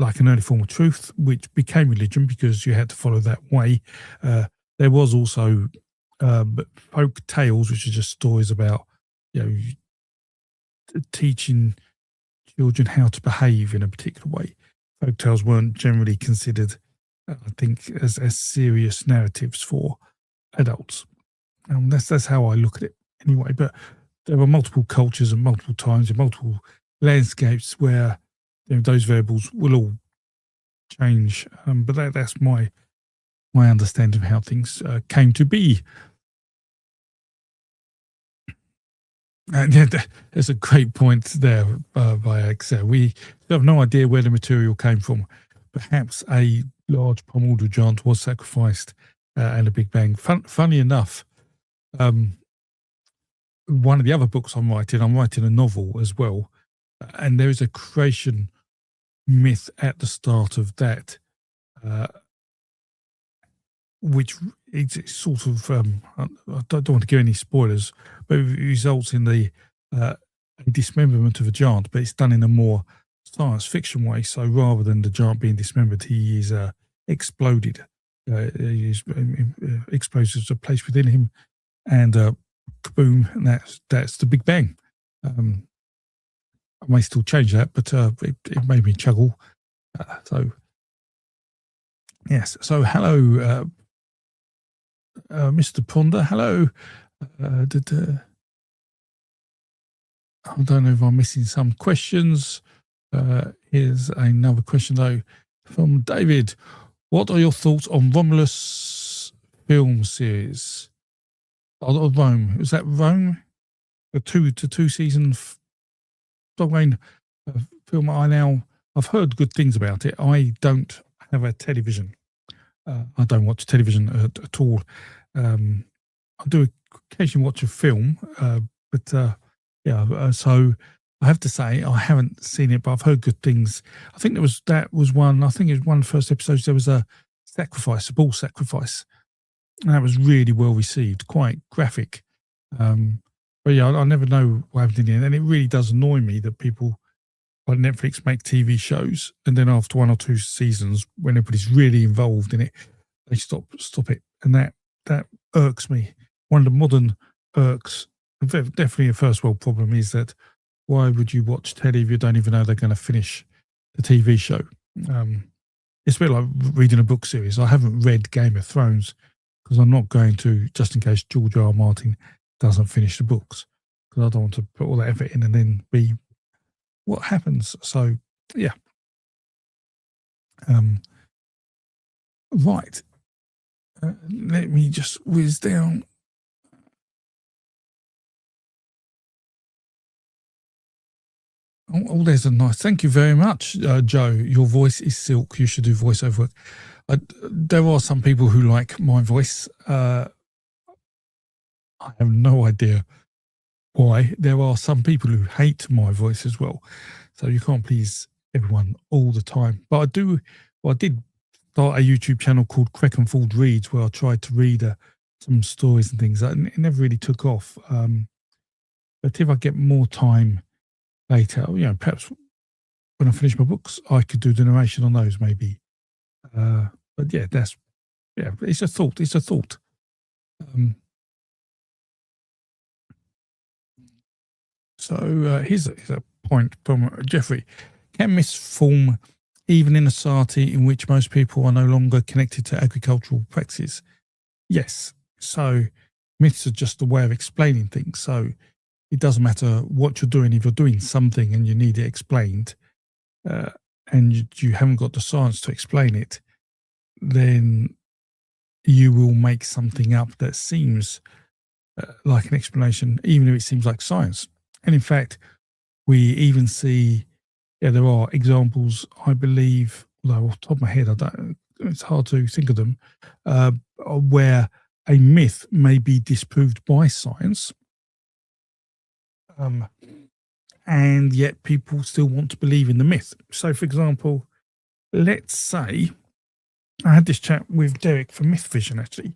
like an early form of truth, which became religion because you had to follow that way. There was also folk tales, which are just stories about, teaching children how to behave in a particular way. Folk tales weren't generally considered, I think, as serious narratives for adults. That's how I look at it anyway. But there were multiple cultures and multiple times and multiple landscapes where those variables will all change. But that's my understanding of how things came to be. And yeah, there's a great point there by Excel. We have no idea where the material came from. Perhaps a large primordial giant was sacrificed and a Big Bang. Funny enough, one of the other books I'm writing a novel as well, and there is a creation myth at the start of that, which it's sort of, I don't want to give any spoilers, but it results in the dismemberment of a giant, but it's done in a more science fiction way. So rather than the giant being dismembered, he is exploded. Explosives are placed within him, and kaboom, and that's the Big Bang. I may still change that, but it made me chuckle. So yes. So hello, Mr. Ponder. Hello. I don't know if I'm missing some questions. Here's another question though from David. What are your thoughts on Romulus film series? Or Rome? Is that Rome? The two season film. I've heard good things about it. I don't have a television. I don't watch television at all. I do occasionally watch a film, but so I have to say I haven't seen it, but I've heard good things. I think that was one. I think it was one of the first episodes. There was a bull sacrifice, and that was really well received, quite graphic. But yeah, I never know what happened in the end, and it really does annoy me that people like Netflix make TV shows, and then after one or two seasons, when everybody's really involved in it, they stop it, and that irks me. One of the modern irks, definitely a first world problem, is that why would you watch telly if you don't even know they're going to finish the TV show? It's a bit like reading a book series. I haven't read Game of Thrones because I'm not going to, just in case George R. R. Martin doesn't finish the books, because I don't want to put all that effort in and then be what happens. So yeah. Right. Let me just whiz down. There's a nice. Thank you very much, Joe. Your voice is silk. You should do voiceover work. There are some people who like my voice. I have no idea why. There are some people who hate my voice as well. So you can't please everyone all the time. But I do. Well, I did start a YouTube channel called Creckenfold Reads, where I tried to read some stories and things. And it never really took off. But if I get more time later, perhaps when I finish my books, I could do the narration on those maybe. But yeah, it's a thought. It's a thought. So here's a point from Jeffrey. Can myths form even in a society in which most people are no longer connected to agricultural practices? Yes. So myths are just a way of explaining things. So it doesn't matter what you're doing. If you're doing something and you need it explained, and you haven't got the science to explain it, then you will make something up that seems like an explanation, even if it seems like science. And in fact, we even see, there are examples, I believe, although off the top of my head, it's hard to think of them, where a myth may be disproved by science, and yet people still want to believe in the myth. So, for example, let's say, I had this chat with Derek from Myth Vision, actually.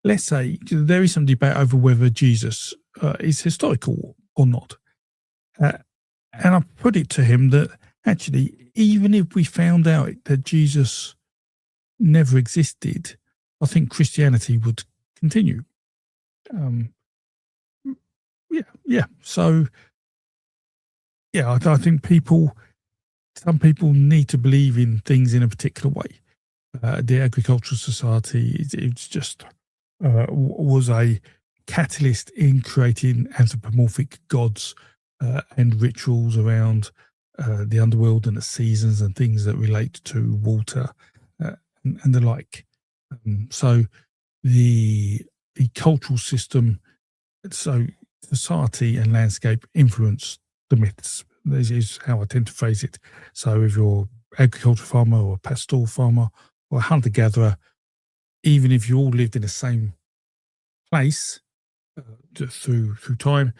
Let's say there is some debate over whether Jesus is historical or not. And I put it to him that actually, even if we found out that Jesus never existed, I think Christianity would continue. So, I think some people need to believe in things in a particular way. The agricultural society, it's just was a catalyst in creating anthropomorphic gods and rituals around the underworld and the seasons and things that relate to water and the like. So the cultural system, so society and landscape influence the myths. This is how I tend to phrase it. So if you're agricultural farmer or a pastoral farmer or a hunter-gatherer, even if you all lived in the same place through time,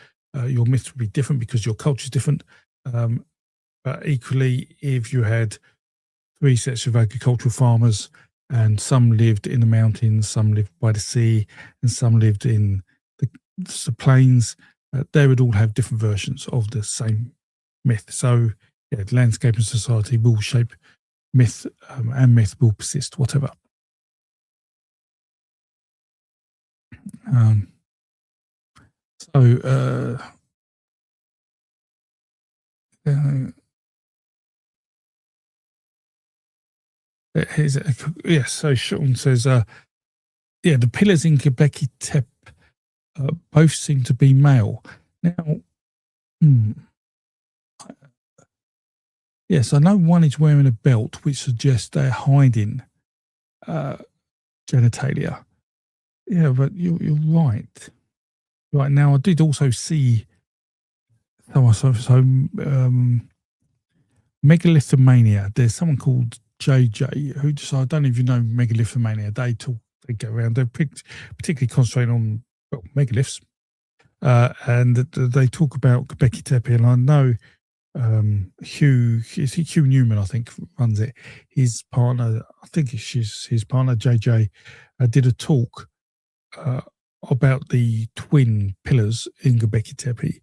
your myths would be different because your culture is different. But equally, if you had 3 sets of agricultural farmers and some lived in the mountains, some lived by the sea, and some lived in the plains, they would all have different versions of the same myth. So, landscape and society will shape myth, and myth will persist, whatever. So Sean says, the pillars in Göbekli Tepe both seem to be male. Now, yes, I know one is wearing a belt, which suggests they're hiding genitalia. Yeah, but you're right. Right now, I did also see megalithomania. There's someone called JJ who just, I don't know if you know megalithomania. They go around. They're particularly concentrating on megaliths, and they talk about Göbekli Tepe. And I know Hugh Newman, I think, runs it. His partner, I think she's his partner, JJ, did a talk about the twin pillars in Göbekli Tepe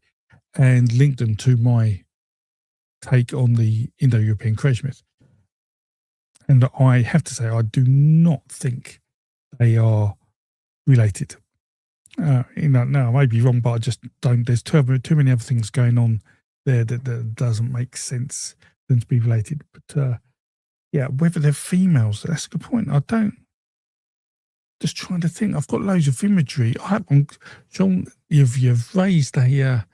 and linked them to my take on the Indo-European creation myth. And I have to say, I do not think they are related. I may be wrong, but I just don't. There's too many other things going on there that doesn't make sense for them to be related. But whether they're females, that's a good point. I don't. Just trying to think. I've got loads of imagery. John, you've raised a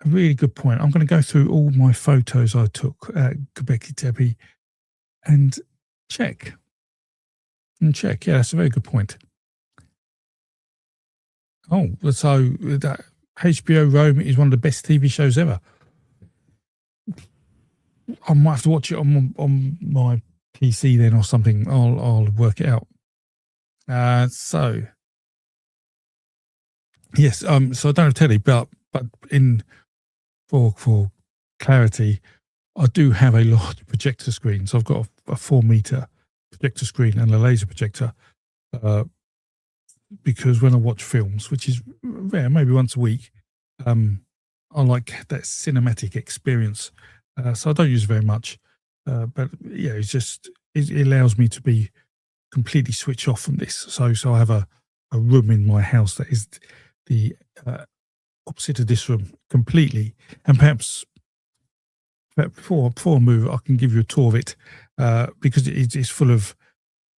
really good point. I'm going to go through all my photos I took at Göbekli Tepe and check. and check. Yeah, that's a very good point. Oh, so that HBO Rome is one of the best TV shows ever. I might have to watch it on my PC then or something. I'll work it out. So yes, so I don't have telly, but in for clarity, I do have a large projector screen. So I've got a 4-meter projector screen and a laser projector. Because when I watch films, which is rare, maybe once a week, I like that cinematic experience. So I don't use it very much, but yeah, it allows me to be completely switch off from this. So I have a room in my house that is the opposite of this room completely, and perhaps before I move, I can give you a tour of it because it's full of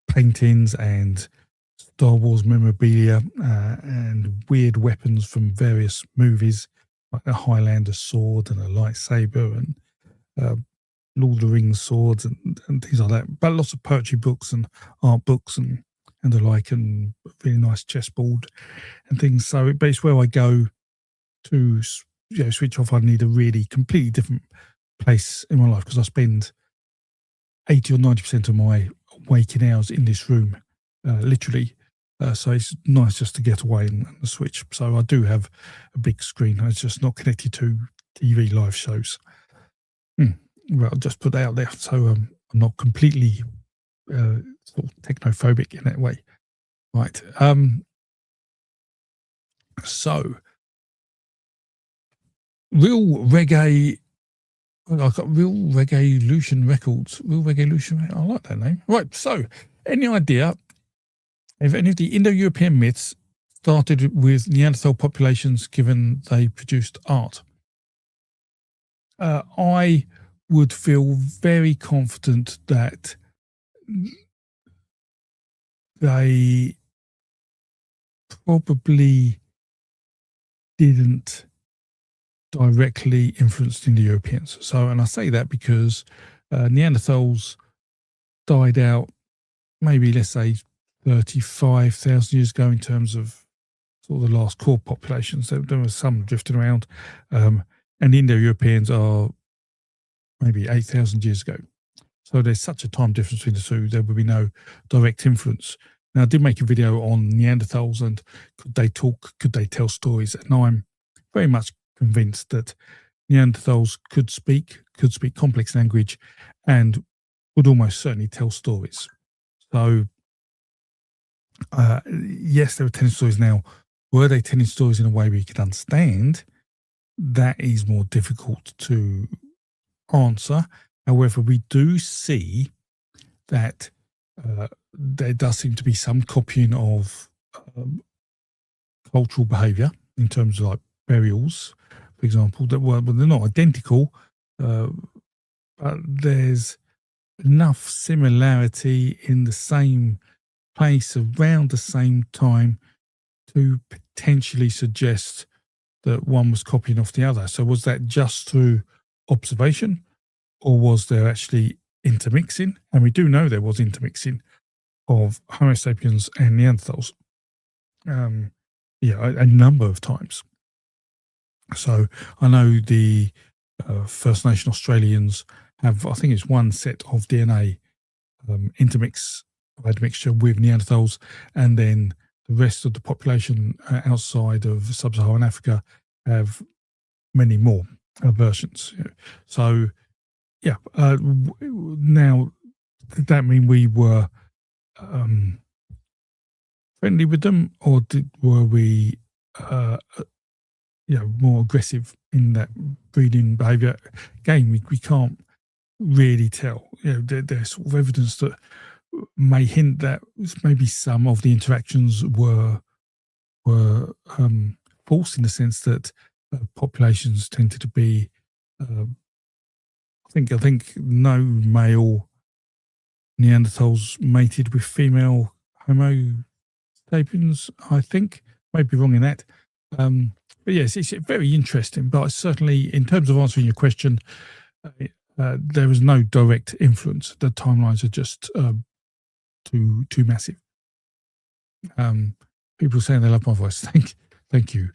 paintings and Star Wars memorabilia and weird weapons from various movies, like a Highlander sword and a lightsaber and Lord of the Rings swords and things like that. But lots of poetry books and art books and the like, and a really nice chessboard and things. So it's where I go to switch off. I need a really completely different place in my life because I spend 80 or 90% of my waking hours in this room, literally. So it's nice just to get away and switch. So I do have a big screen. It's just not connected to TV live shows. Well, I'll just put that out there. So I'm not completely sort of technophobic in that way. Right. So Real Reggae. I've got Real Reggae Records. Real Reggae. I like that name. Right. So any idea if any of the Indo-European myths started with Neanderthal populations, given they produced art? I would feel very confident that they probably didn't directly influence the Europeans. So, and I say that because Neanderthals died out maybe, let's say, 35,000 years ago in terms of sort of the last core populations. There was some drifting around, and the Indo-Europeans are maybe 8,000 years ago. So there's such a time difference between the two, there would be no direct influence. Now, I did make a video on Neanderthals and could they talk, could they tell stories? And I'm very much convinced that Neanderthals could speak complex language and would almost certainly tell stories. So, yes, they were telling stories. Now, were they telling stories in a way we could understand? That is more difficult to answer. However, we do see that there does seem to be some copying of cultural behaviour in terms of like burials, for example, that were, well, they're not identical, but there's enough similarity in the same place around the same time to potentially suggest that one was copying off the other. So was that just through observation, or was there actually intermixing? And we do know there was intermixing of Homo sapiens and Neanderthals, a number of times. So I know the First Nation Australians have, I think it's one set of DNA admixture with Neanderthals, and then the rest of the population outside of sub-Saharan Africa have many more versions. So, yeah. Now, did that mean we were friendly with them, or were we, more aggressive in that breeding behaviour? Again, we can't really tell. There's sort of evidence that may hint that maybe some of the interactions were false, in the sense that populations tended to be. I think no male Neanderthals mated with female Homo sapiens. I think, might be wrong in that. But yes, it's very interesting. But certainly, in terms of answering your question, there was no direct influence. The timelines are just too massive. People saying they love my voice. Thank you.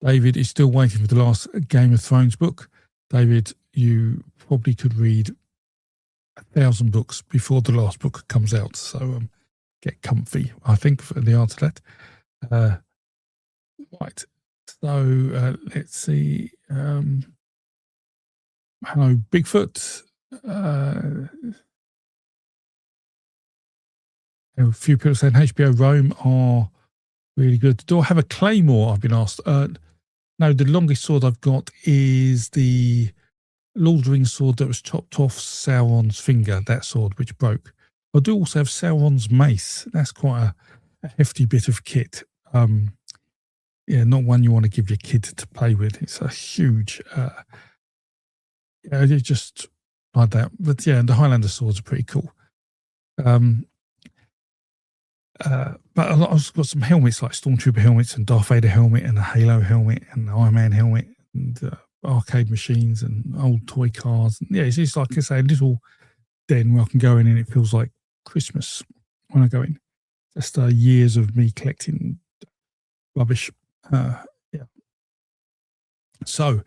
David is still waiting for the last Game of Thrones book. David, you probably could read 1,000 books before the last book comes out. So get comfy, I think, for the answer to that. Right. So let's see. Hello, Bigfoot. A few people saying HBO Rome are really good. Do I have a claymore? I've been asked. No, the longest sword I've got is the Lord of the Rings sword that was chopped off Sauron's finger, that sword which broke. I do also have Sauron's mace. That's quite a hefty bit of kit. Yeah, not one you want to give your kid to play with. It's a huge, it's just like that. But yeah, the Highlander swords are pretty cool. But I've got some helmets like Stormtrooper helmets and Darth Vader helmet and a Halo helmet and the Iron Man helmet and arcade machines and old toy cars. And yeah, it's just like I say, a little den where I can go in and it feels like Christmas when I go in. Just years of me collecting rubbish. Yeah. So,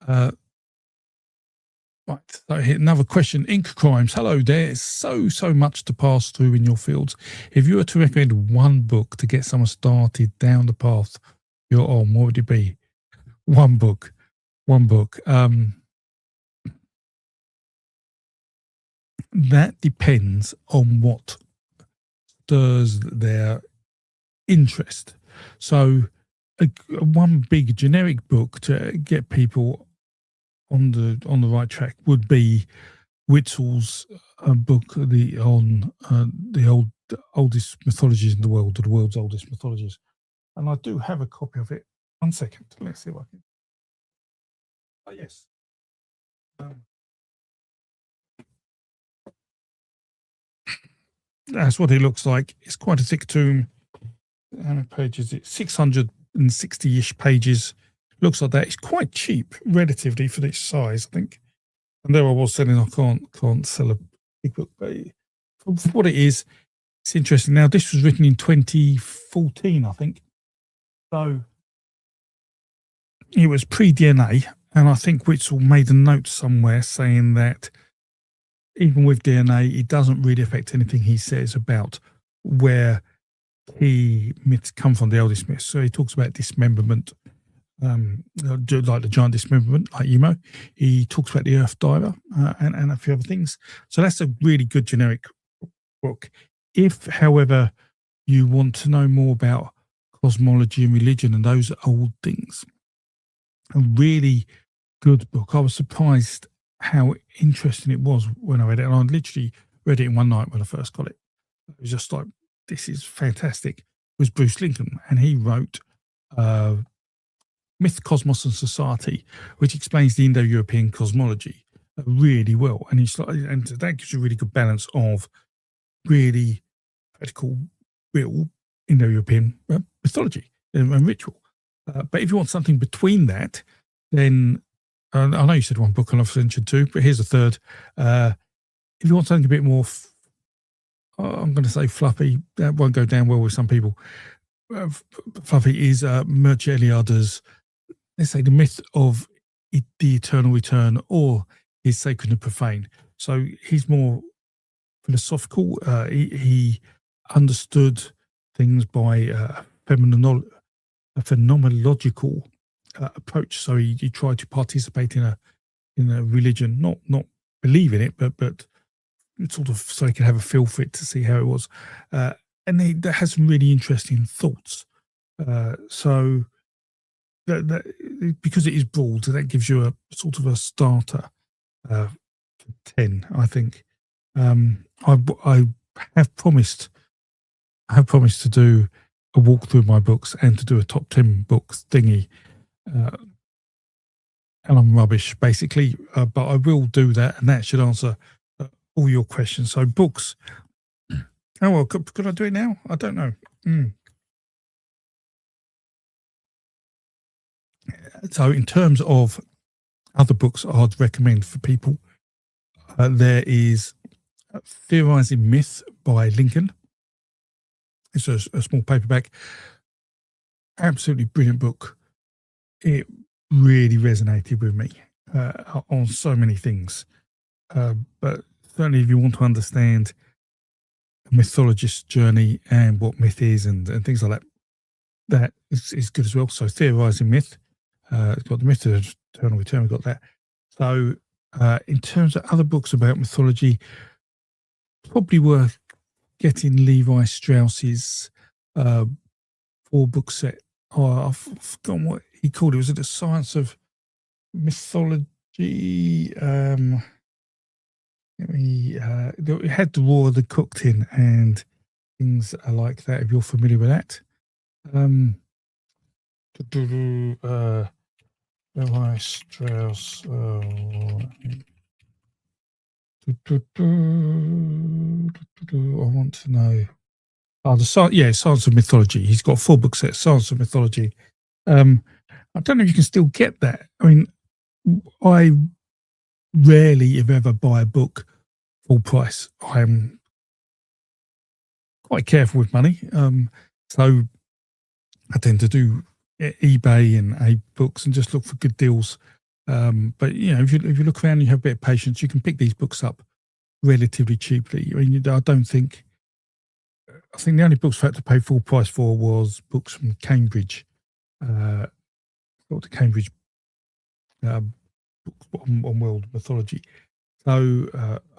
right. So here, another question. Ink Crimes. Hello there. So much to pass through in your fields. If you were to recommend one book to get someone started down the path you're on, what would it be? One book. That depends on what stirs their interest. So one big generic book to get people on the right track would be Whittle's book on the oldest mythologies in the world, or the world's oldest mythologies. And I do have a copy of it. 1 second. Let's see if I can. Oh, yes. That's what it looks like. It's quite a thick tome. How many pages? It's 660-ish pages. Looks like that. It's quite cheap, relatively, for this size, I think. And there I was saying I can't sell a big book, but for what it is, it's interesting. Now, this was written in 2014, I think. So it was pre-DNA, and I think Whittle made a note somewhere saying that even with DNA, it doesn't really affect anything he says about where key myths come from, the oldest myths. So he talks about dismemberment, like the giant dismemberment, like Emo. He talks about the Earth Diver and a few other things. So that's a really good generic book. If, however, you want to know more about cosmology and religion and those old things, a really good book. I was surprised how interesting it was when I read it. And I literally read it in one night when I first got it. It was just like, this is fantastic. It was Bruce Lincoln, and he wrote Myth, Cosmos and Society, which explains the Indo-European cosmology really well. And it's like, and that gives you a really good balance of really practical, real Indo-European mythology and ritual. But if you want something between that, then I know you said one book and I've mentioned two, but here's a third. If you want something a bit more, I'm going to say fluffy, that won't go down well with some people. Fluffy is Mircea Eliade's, let's say, the myth of the eternal return, or his sacred and profane. So he's more philosophical. He understood things by a phenomenological approach. So he tried to participate in a religion, not believe in it, but sort of so he could have a feel for it to see how it was. And that has some really interesting thoughts. So that because it is broad, that gives you a sort of a starter for 10, I think. I have promised to do a walk through my books and to do a top 10 books thingy. And I'm rubbish, basically, but I will do that, and that should answer all your questions. So books. Oh, well, could I do it now? I don't know. So in terms of other books I'd recommend for people, There is Theorizing Myth by Lincoln. It's a small paperback. Absolutely brilliant book. It really resonated with me on so many things. But certainly if you want to understand a mythologist's journey and what myth is and things like that, that is good as well. So Theorizing Myth, it's got the Myth of Eternal Return, we've got that. So in terms of other books about mythology, probably worth getting Levi Strauss's 4-book set. Oh, I've forgotten what he called it. Was it The Science of Mythology? It had the War of the Cooked in and things like that, if you're familiar with that. Levi Strauss. I want to know. Oh, Science of Mythology. He's got a 4-book set, Science of Mythology. I don't know if you can still get that. I mean, I rarely, if ever, buy a book full price. I'm quite careful with money. So I tend to do eBay and books and just look for good deals. But if you look around and you have a bit of patience, you can pick these books up relatively cheaply. I mean, I think the only books I had to pay full price for was books from Cambridge. Got the Cambridge books on world mythology. So,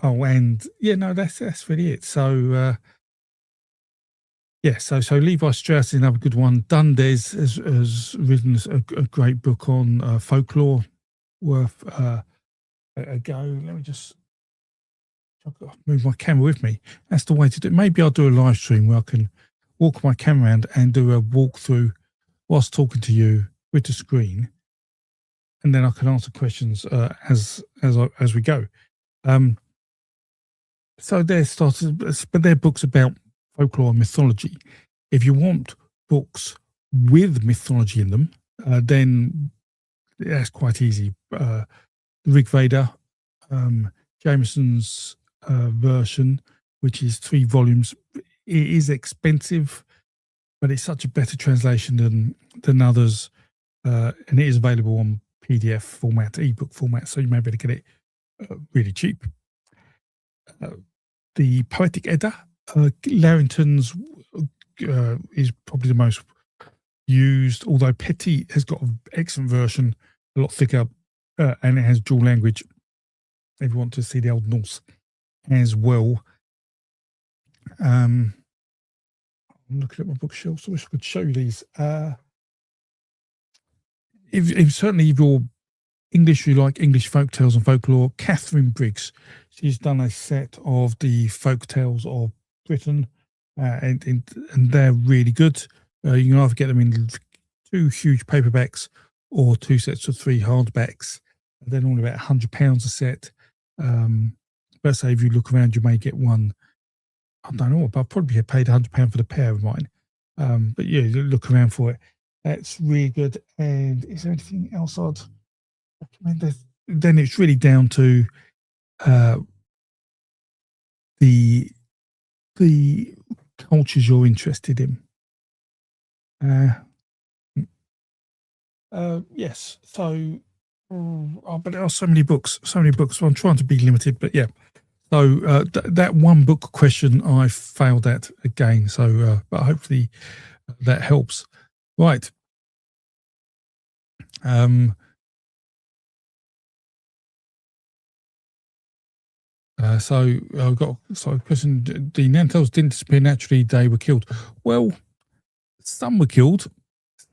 that's really it. So, so Levi Strauss is another good one. Dundes has written a great book on folklore, worth a go. Let me just move my camera with me. That's the way to do it. Maybe I'll do a live stream where I can walk my camera around and do a walkthrough whilst talking to you with the screen, and then I can answer questions as we go. So they're books about folklore and mythology. If you want books with mythology in them, then that's quite easy. Rig Veda, Jameson's version, which is 3 volumes. It is expensive, but it's such a better translation than others, and it is available on PDF format, ebook format, so you may be able to get it really cheap. The Poetic Edda, Larrington's is probably the most used, although Petty has got an excellent version, a lot thicker, and it has dual language if you want to see the Old Norse as well. I'm looking at my bookshelf, so I wish I could show you these. If you're English, you like English folk tales and folklore, Catherine Briggs, she's done a set of the folk tales of Britain, and they're really good. You can either get them in 2 huge paperbacks or 2 sets of 3 hardbacks. They're normally about £100 a set. Let's say if you look around, you may get one. I don't know, but I'll probably have paid £100 for the pair of mine. But yeah, look around for it. That's really good. And is there anything else I'd recommend? Then it's really down to the cultures you're interested in. Yes. So, but there are so many books. So I'm trying to be limited, but yeah. So that one book question I failed at again. So, but hopefully that helps. Right. So I've got a question. The Neanderthals didn't disappear naturally; they were killed. Well, some were killed.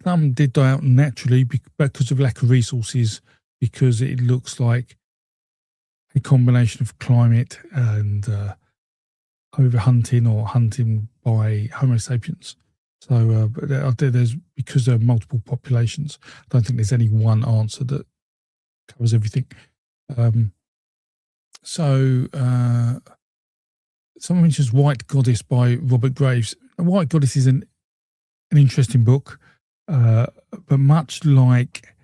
Some did die out naturally because of lack of resources. Because it looks like a combination of climate and overhunting or hunting by Homo sapiens. So, but there's because there are multiple populations. I don't think there's any one answer that covers everything. Someone mentions White Goddess by Robert Graves. White Goddess is an interesting book, but much like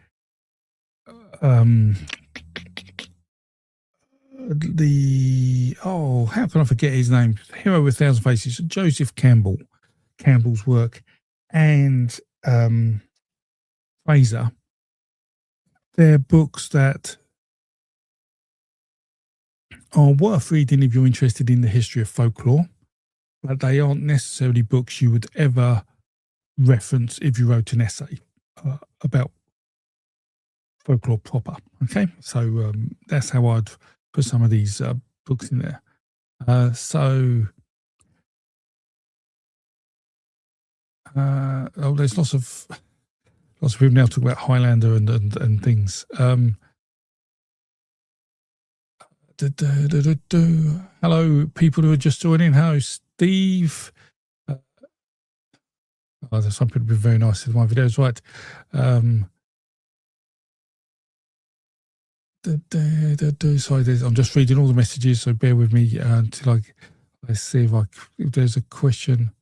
how can I forget his name? Hero with a Thousand Faces, Joseph Campbell's work, and Fraser. They're books that are worth reading if you're interested in the history of folklore, but they aren't necessarily books you would ever reference if you wrote an essay about folklore proper. Okay, so that's how I'd put some of these books in there. There's lots of people now talk about Highlander and things. Hello, people who are just joining. Hello, Steve. There's some people who've been very nice with my videos, right? Sorry, I'm just reading all the messages, so bear with me until I see if there's a question.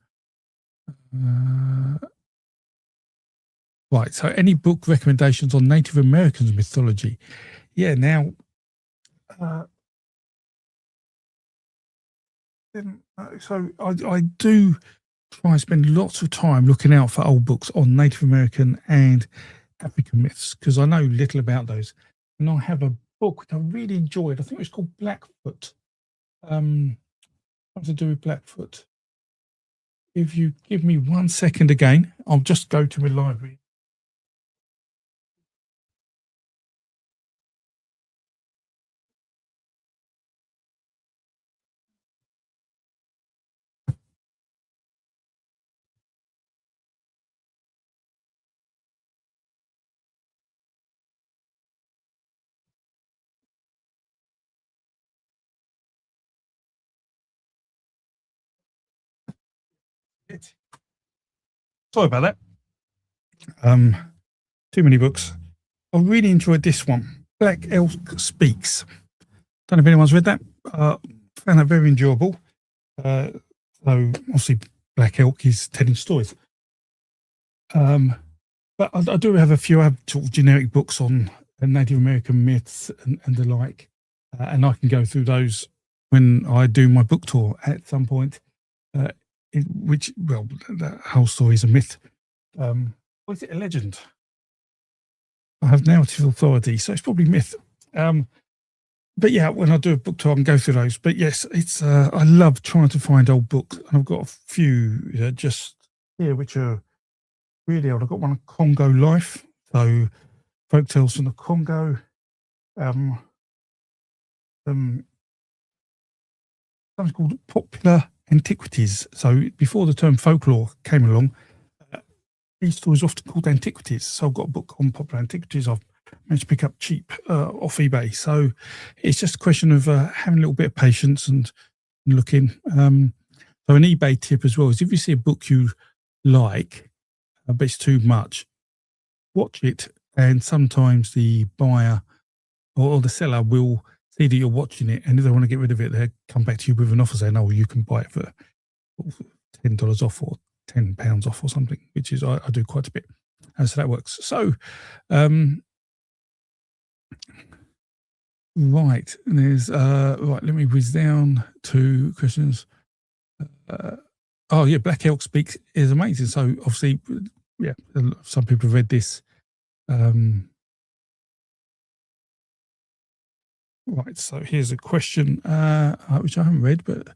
Right, so any book recommendations on Native Americans mythology? Yeah, now, so I do try and spend lots of time looking out for old books on Native American and African myths, because I know little about those. And I have a book which I really enjoyed. I think it was called Blackfoot. What to do with Blackfoot? If you give me 1 second again, I'll just go to my library. Sorry about that. Too many books. I really enjoyed this one, Black Elk Speaks. Don't know if anyone's read that. Found that very enjoyable. So obviously Black Elk is telling stories. But I do have a few sort of generic books on Native American myths and the like, and I can go through those when I do my book tour at some point. That whole story is a myth. Or is it a legend? I have narrative authority, so it's probably myth. But yeah, when I do a book tour, I can go through those. But yes, it's I love trying to find old books, and I've got a few just here which are really old. I've got one on Congo life, so folktales from the Congo. Something called Popular Antiquities. So before the term folklore came along, these stories are often called antiquities. So I've got a book on popular antiquities I've managed to pick up cheap off eBay. So it's just a question of having a little bit of patience and looking. So an eBay tip as well is if you see a book you like, but it's too much, watch it, and sometimes the buyer or the seller will see that you're watching it, and if they want to get rid of it, they'll come back to you with an offer saying, "Oh, you can buy it for $10 off or £10 off or something," which is I do quite a bit, and so that works. So, right, and there's right. Let me whiz down to questions. Oh yeah, Black Elk Speaks is amazing. So obviously, yeah, some people have read this. Right, so here's a question which I haven't read, but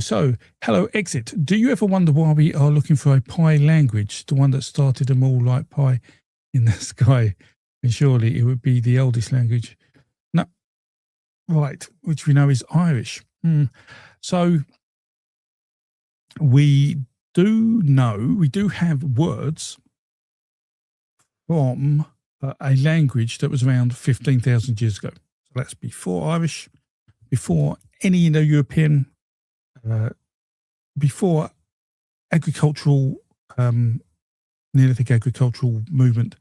so hello, Exit. Do you ever wonder why we are looking for a Pi language, the one that started them all like pie in the sky? And surely it would be the oldest language. No, right, which we know is Irish. So we do have words from a language that was around 15,000 years ago. So that's before Irish, before any Indo-European, before agricultural, Neolithic agricultural movement.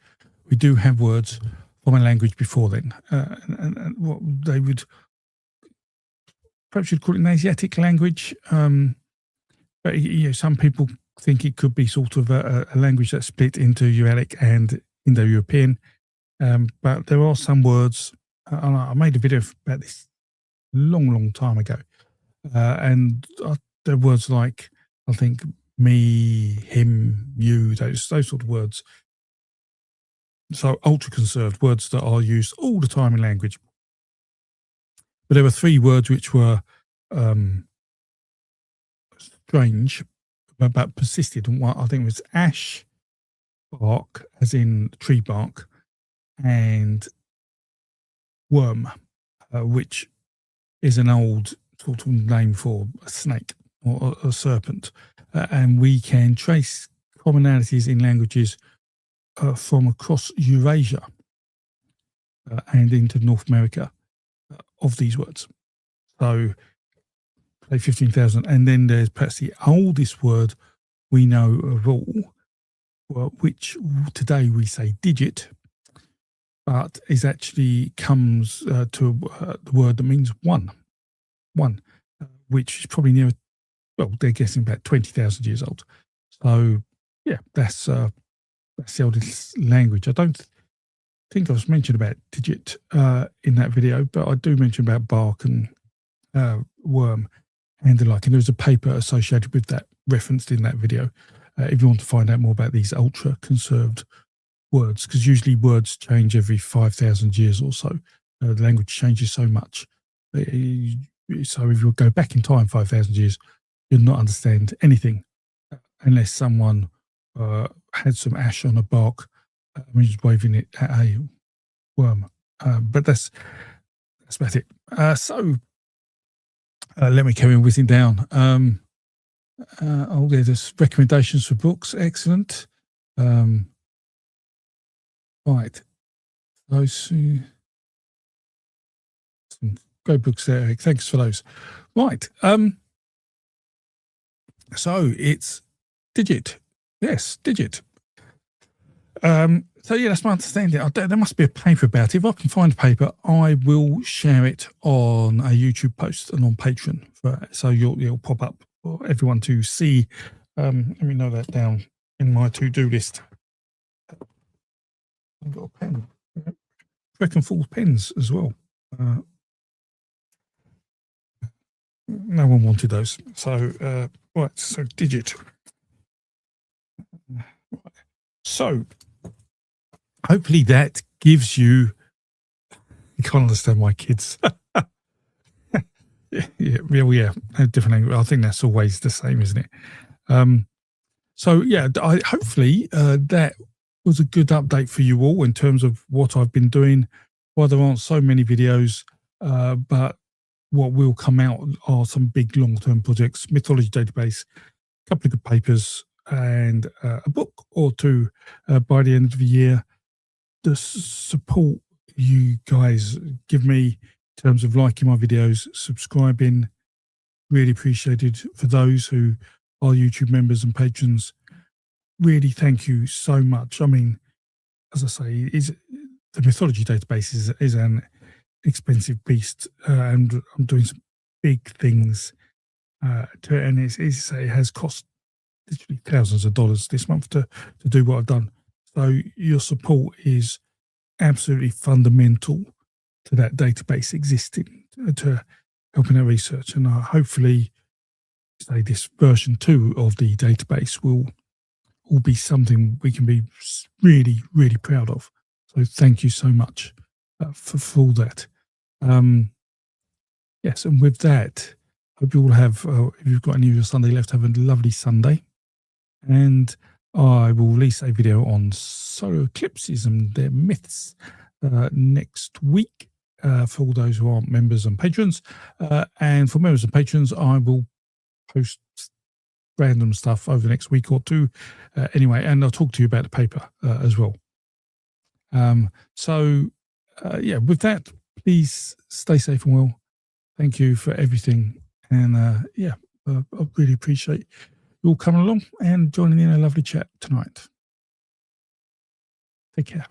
We do have words from a language before then, and what they would perhaps you'd call it an Asiatic language. But some people think it could be sort of a language that's split into Uralic and Indo-European. But there are some words, and I made a video about this long time ago. And there are words like, I think, me, him, you, those sort of words. So ultra conserved words that are used all the time in language. But there were 3 words which were strange, but persisted. And one, I think it was ash, bark, as in tree bark, and worm, which is an old sort of name for a snake or a serpent. And we can trace commonalities in languages from across Eurasia and into North America of these words. So, say 15,000. And then there's perhaps the oldest word we know of all, which today we say digit, but is actually comes to the word that means one, which is probably near, well, they're guessing about 20,000 years old. So, yeah, that's the oldest language. I don't think I was mentioned about digit in that video, but I do mention about bark and worm and the like. And there's a paper associated with that referenced in that video if you want to find out more about these ultra conserved words, because usually words change every 5,000 years or so. The language changes so much. So if you go back in time 5,000 years, you'll not understand anything unless someone had some ash on a bark and was waving it at a worm. But that's about it. So let me carry on whizzing down. There's recommendations for books. Excellent. Right. Those some great books there, Eric. Thanks for those. Right. So it's digit. Yes, digit. So yeah, that's my understanding. There must be a paper about it. If I can find a paper, I will share it on a YouTube post and on Patreon. So it'll pop up for everyone to see. Let me note that down in my to-do list. I've got a pen. Freaking full pens as well. No one wanted those. So, right, so digit. So, hopefully that gives you can't understand my kids. yeah, different language. I think that's always the same, isn't it? So, yeah, hopefully that was a good update for you all in terms of what I've been doing. Well, there aren't so many videos, but what will come out are some big long-term projects, Mythology Database, a couple of good papers, and a book or two by the end of the year. The support you guys give me in terms of liking my videos, subscribing, really appreciated. For those who are YouTube members and patrons, really thank you so much. I mean, as I say, the Mythology Database is an expensive beast, and I'm doing some big things to it, and it has cost literally thousands of dollars this month to do what I've done. So your support is absolutely fundamental to that database existing, to helping our research, and hopefully, say, this version 2 of the database will be something we can be really, really proud of. So thank you so much for all that. Yes, and with that, hope you all have, if you've got any of your Sunday left, have a lovely Sunday. And I will release a video on solar eclipses and their myths next week for all those who aren't members and patrons. And for members and patrons, I will post random stuff over the next week or two anyway, and I'll talk to you about the paper as well. Yeah, with that, please stay safe and well. Thank you for everything. And I really appreciate you all coming along and joining in a lovely chat tonight. Take care.